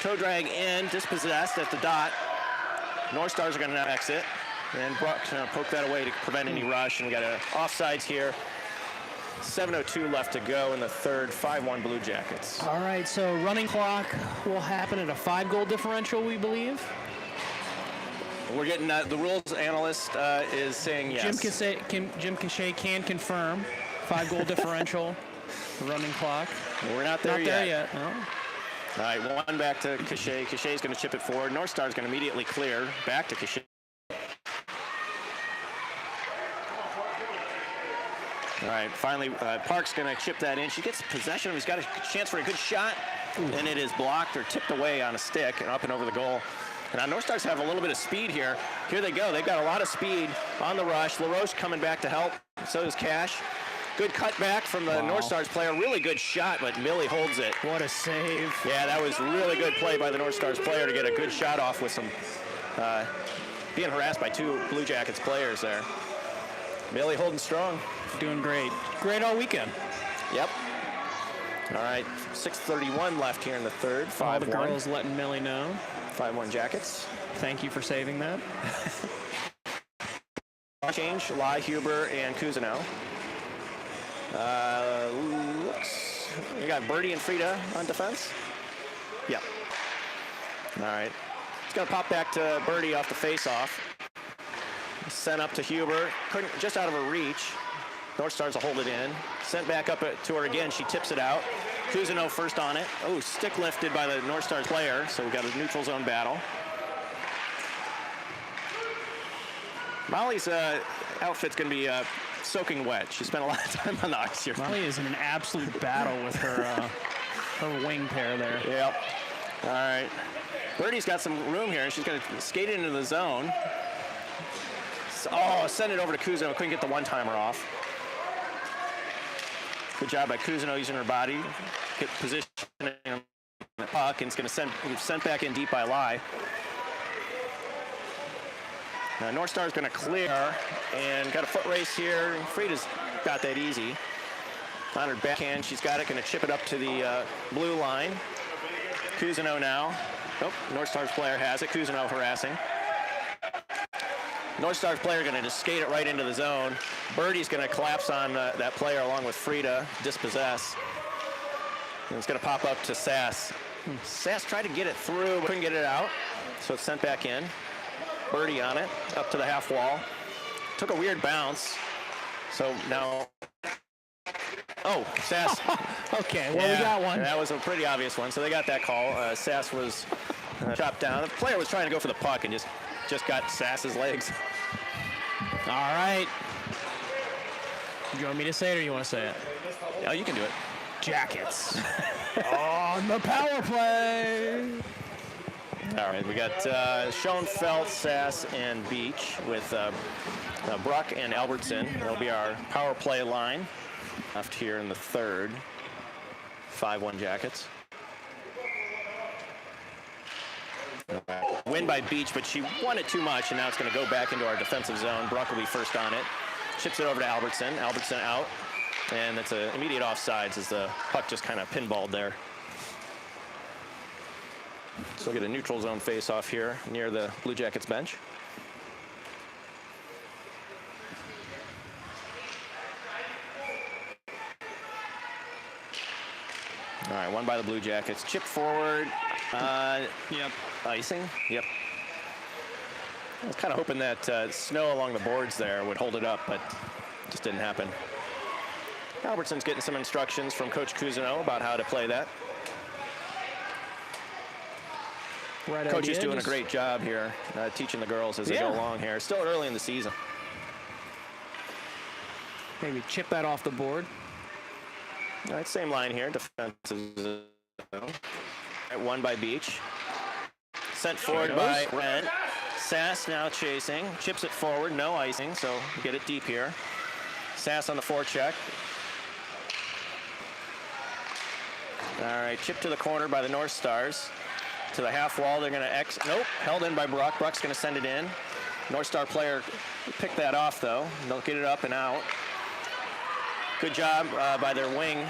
Toe drag in, dispossessed at the dot. North Stars are going to now exit. And Brock's going to poke that away to prevent any rush. And we got offsides here. 7:02 left to go in the third. 5-1 Blue Jackets. All right, so running clock will happen at a 5-goal differential, we believe. We're getting the rules analyst is saying yes. Jim Cachet can confirm 5-goal differential running clock. We're not there yet. No. All right, one back to Cachet. Cachet's going to chip it forward. North Star's going to immediately clear. Back to Cachet. All right, finally, Park's going to chip that in. She gets possession. He's got a chance for a good shot, and it is blocked or tipped away on a stick and up and over the goal. And now North Stars have a little bit of speed here. Here they go. They've got a lot of speed on the rush. LaRoche coming back to help. So does Cash. Good cutback from the North Stars player. Really good shot, but Millie holds it. What a save. Yeah, that was really good play by the North Stars player to get a good shot off with some being harassed by two Blue Jackets players there. Millie holding strong. Doing great. Great all weekend. Yep. All right, 6:31 left here in the third. 5-1. All the girls letting Millie know. 5-1 Jackets. Thank you for saving that. Change, Lai, Huber, and Cousineau. Looks, we got Birdie and Frida on defense. Yep. All right. It's going to pop back to Birdie off the face-off. Sent up to Huber. Couldn't, just out of her reach. North Stars will hold it in. Sent back up to her again. She tips it out. Cousineau first on it. Oh, stick lifted by the North Stars player. So we got a neutral zone battle. Molly's outfit's going to be soaking wet. She spent a lot of time on the ice here. Molly is in an absolute battle with her her wing pair there. Yep. All right. Birdie's got some room here. She's going to skate it into the zone. Oh, send it over to Cousineau. Couldn't get the one-timer off. Good job by Cousineau using her body. Get positioning on the puck, and it's going to sent back in deep by Lai. Now North Star's going to clear, and got a foot race here. Frida's got that easy. On her backhand, she's got it. Going to chip it up to the blue line. Cousineau now. Nope, North Stars player has it. Cousineau harassing. North Stars player going to just skate it right into the zone. Birdie's going to collapse on that player along with Frida, dispossess. And it's going to pop up to Sass. Sass tried to get it through, but couldn't get it out. So it's sent back in. Birdie on it, up to the half wall. Took a weird bounce. So now, oh, Sass. Okay, well, we got one. That was a pretty obvious one. So they got that call. Sass was chopped down. The player was trying to go for the puck and just got Sass's legs. All right. Do you want me to say it or you want to say it? Oh, you can do it. Jackets. On the power play. All right, we got Schoenfeld, Sass, and Beach with Bruck and Albertson. That'll be our power play line left here in the third. 5-1 Jackets. Win by Beach, but she won it too much, and now it's going to go back into our defensive zone. Bruck will be first on it. Chips it over to Albertson. Albertson out, and it's an immediate offsides as the puck just kind of pinballed there. So we'll get a neutral zone face-off here near the Blue Jackets bench. All right, one by the Blue Jackets. Chip forward. Yep. Icing. Yep. I was kind of hoping that snow along the boards there would hold it up, but just didn't happen. Albertson's getting some instructions from Coach Cousineau about how to play that. Right. Coach is doing a great job here, teaching the girls as they go along here. Still early in the season. Maybe chip that off the board. All right, same line here. Defensive zone. All right, one by Beach. Sent forward by Wren. Sass now chasing. Chips it forward. No icing, so get it deep here. Sass on the forecheck. All right, chip to the corner by the North Stars. To the half wall, they're going to nope, held in by Bruck. Bruck's going to send it in. North Star player picked that off, though. They'll get it up and out. Good job by their wing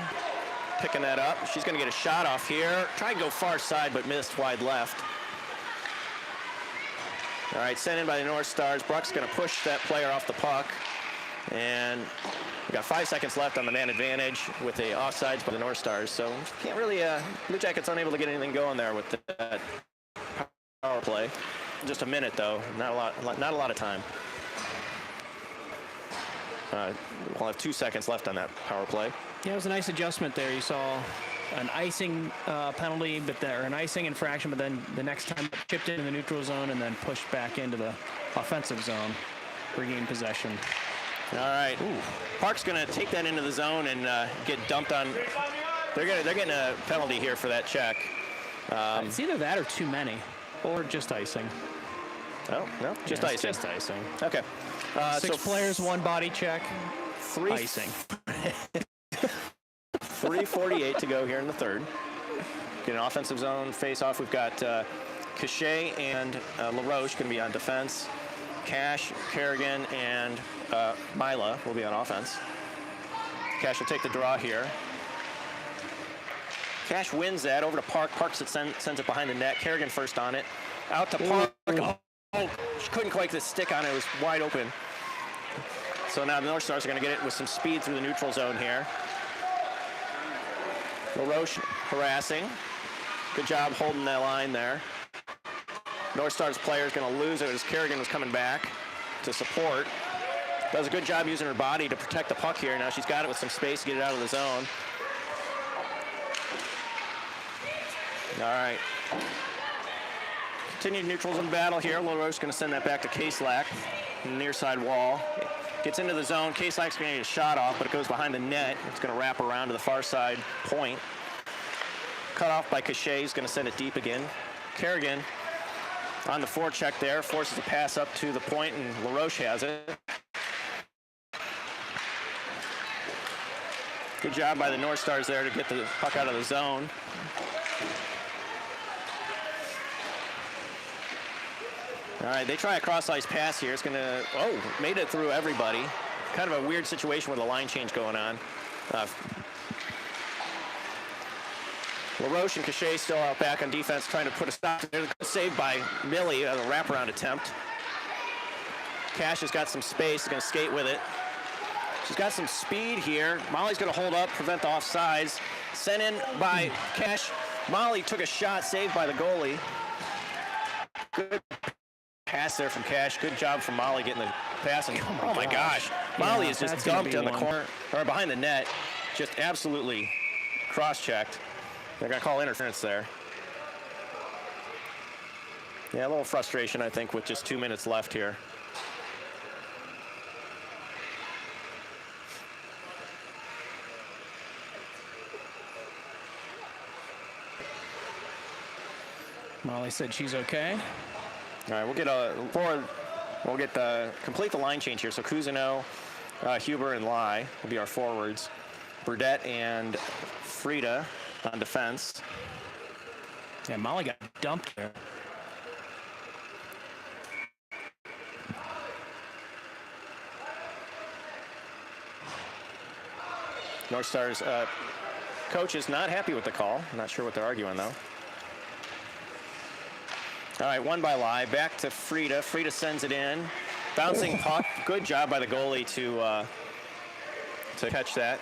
picking that up. She's going to get a shot off here. Try and go far side, but missed wide left. All right, sent in by the North Stars. Bruck's going to push that player off the puck. And we got 5 seconds left on the man advantage with the offsides by the North Stars. So can't really, Blue Jackets unable to get anything going there with that power play. Just a minute though, not a lot of time. We'll have 2 seconds left on that power play. Yeah, it was a nice adjustment there. You saw an icing penalty, or an icing infraction, but then the next time chipped into the neutral zone and then pushed back into the offensive zone, regain possession. All right. Ooh. Park's going to take that into the zone and get dumped on. They're getting a penalty here for that check. It's either that or too many, or just icing. Oh, no, just icing. Just icing. Okay. 6 players, 1 body check. Icing. 3:48 to go here in the third. Get an offensive zone face-off. We've got Cachet and LaRoche going to be on defense. Cash, Kerrigan, and Mila will be on offense. Cash will take the draw here. Cash wins that over to Park. Park sends it behind the net. Kerrigan first on it. Out to Park. Oh, she couldn't quite get the stick on it. It was wide open. So now the North Stars are going to get it with some speed through the neutral zone here. LaRoche harassing. Good job holding that line there. North Stars player is going to lose it as Kerrigan was coming back to support. Does a good job using her body to protect the puck here. Now she's got it with some space to get it out of the zone. All right. Continued neutral zone battle here. LaRoche is going to send that back to Kaslack in the near side wall. Gets into the zone. Kaslack's going to get a shot off, but it goes behind the net. It's going to wrap around to the far side point. Cut off by Cachet. He's going to send it deep again. Kerrigan on the forecheck there, forces a pass up to the point, and LaRoche has it. Good job by the North Stars there to get the puck out of the zone. All right, they try a cross-ice pass here. It's going to, made it through everybody. Kind of a weird situation with a line change going on. LaRoche and Cachet still out back on defense trying to put a stop to it. Saved by Millie on a wraparound attempt. Cash has got some space, is going to skate with it. She's got some speed here. Molly's going to hold up, prevent the offsides. Sent in by Cash. Molly took a shot, saved by the goalie. Good pass there from Cash. Good job from Molly getting the pass. And, oh my gosh. Molly is just dumped on the corner, or behind the net. Just absolutely cross-checked. They're going to call interference there. Yeah, a little frustration, I think, with just 2 minutes left here. Molly said she's okay. All right, we'll complete the line change here. So Cousineau, Huber, and Lai will be our forwards. Burdette and Frida on defense. Yeah, Molly got dumped there. North Stars coach is not happy with the call. Not sure what they're arguing, though. All right, won by Lai. Back to Frida. Frida sends it in. Bouncing puck. Good job by the goalie to catch that.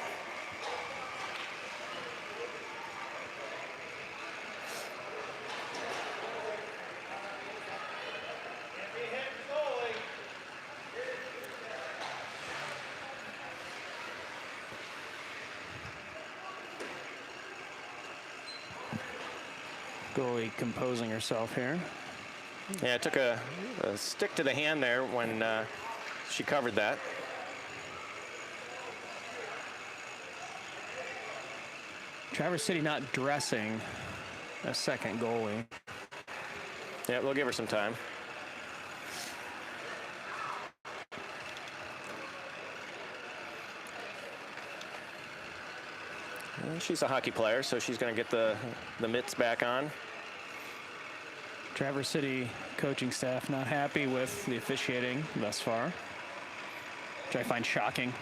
Goalie composing herself here. Yeah, it took a stick to the hand there when she covered that. Traverse City not dressing a second goalie. Yeah, we'll give her some time. And she's a hockey player, so she's going to get the mitts back on. Traverse City coaching staff not happy with the officiating thus far, which I find shocking.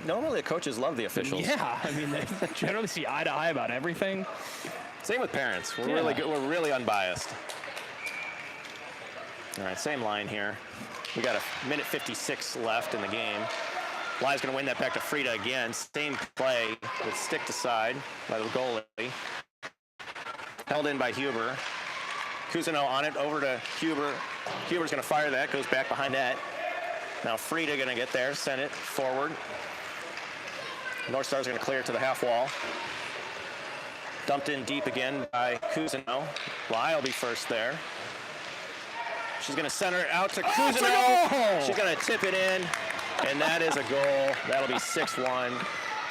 normally the coaches love the officials. Yeah, I mean, they generally see eye to eye about everything. Same with parents. We're Yeah. really good. We're really unbiased. All right, same line here. We got a minute 56 left in the game. Live's going to win that back to Frida again. Same play with stick to side by the goalie. Held in by Huber. Cousineau on it, over to Huber. Huber's going to fire that, goes back behind that. Now Frida going to get there, send it forward. North Star's going to clear it to the half wall. Dumped in deep again by Cousineau. Bly will be first there. She's going to center it out to Cousineau. She's going to tip it in, and that is a goal. That'll be 6-1.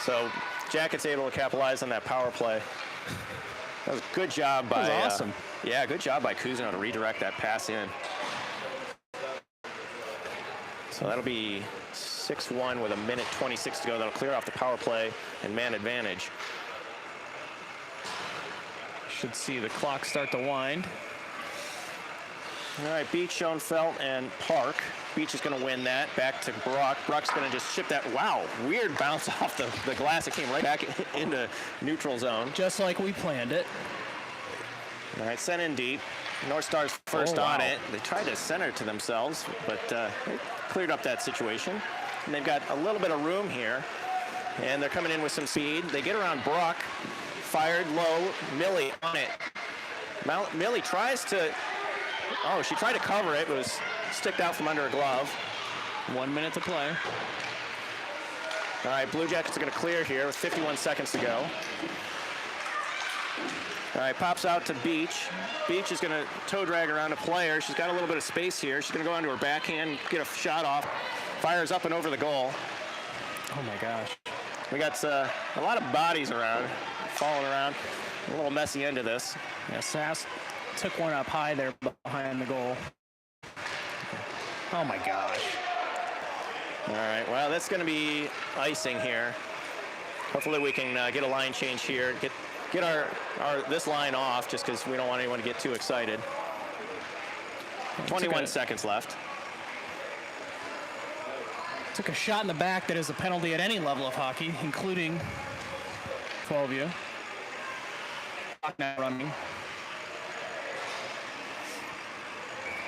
So Jackets able to capitalize on that power play. That was a good job by. That was awesome. Yeah, good job by Cousineau to redirect that pass in. So that'll be 6-1 with a minute 26 to go. That'll clear off the power play and man advantage. Should see the clock start to wind. All right, Beach, Schoenfeld, and Park. Beach is going to win that. Back to Brock. Brock's going to just ship that. Wow, weird bounce off the glass. It came right back into neutral zone. Just like we planned it. All right, sent in deep. North Star's first on it. They tried to center it to themselves, but they cleared up that situation. And they've got a little bit of room here, and they're coming in with some speed. They get around Brock. Fired low. Millie on it. Millie tries to. Oh, she tried to cover it, but it was sticked out from under a glove. 1 minute to play. All right, Blue Jackets are going to clear here with 51 seconds to go. All right, pops out to Beach. Beach is going to toe drag around a player. She's got a little bit of space here. She's going to go onto her backhand, get a shot off. Fires up and over the goal. Oh, my gosh. We got a lot of bodies around, falling around. A little messy end of this. Yeah, Sass took one up high there behind the goal. Oh, my gosh. All right, well, that's going to be icing here. Hopefully we can get a line change here, get our this line off, just because we don't want anyone to get too excited. 21 seconds left. Took a shot in the back that is a penalty at any level of hockey, including 12U. Clock now running.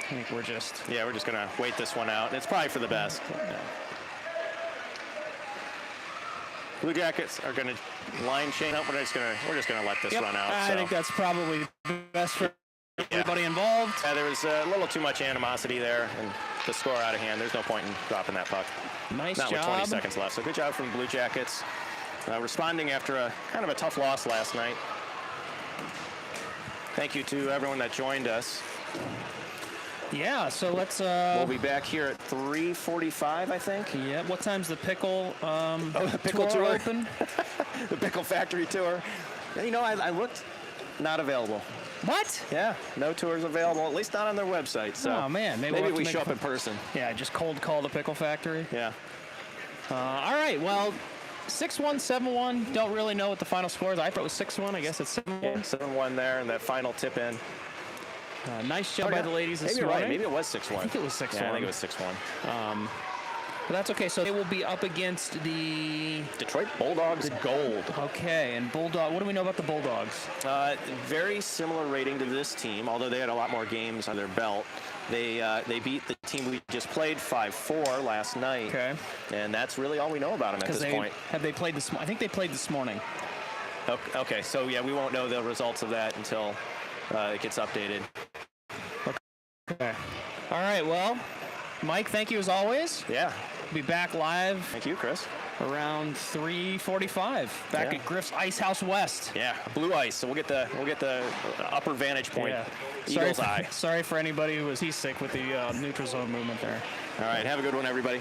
I think we're just. Yeah, we're just going to wait this one out. It's probably for the best. Yeah. Blue Jackets are going to line chain up. We're just going to let this run out. I think that's probably best for everybody involved. Yeah, there was a little too much animosity there, and the score out of hand. There's no point in dropping that puck. Nice Not job. with 20 seconds left. So good job from the Blue Jackets, responding after a kind of a tough loss last night. Thank you to everyone that joined us. Yeah, so let's. We'll be back here at 3:45, I think. Yeah. What time's the pickle? The pickle tour open? The pickle factory tour. You know, I looked. Not available. What? Yeah, no tours available. At least not on their website. So oh man, maybe we we'll show up in person. Yeah, just cold call the pickle factory. Yeah. All right. Well, 6-1, 7-1. Don't really know what the final score is. I thought it was 6-1. I guess it's 7-1. Yeah, 7-1 there, and that final tip in. Nice job by the ladies this Maybe morning. right. Maybe it was 6-1. I think it was 6-1. Yeah, I think it was 6-1. But that's okay. So they will be up against the Detroit Bulldogs Gold. Okay, and Bulldog. What do we know about the Bulldogs? Very similar rating to this team, although they had a lot more games on their belt. They beat the team we just played 5-4 last night. Okay. And that's really all we know about them at this point. Have they played this? I think they played this morning. Okay, so yeah, we won't know the results of that until it gets updated. Okay. All right. Well, Mike, thank you as always. Yeah. We'll be back live Thank you, Chris. around 3:45 back at Griff's Ice House West. Yeah, blue ice. So we'll get the upper vantage point. Yeah. Eagle's eye. Sorry for anybody who was seasick with the neutral zone movement there. All right. Have a good one, everybody.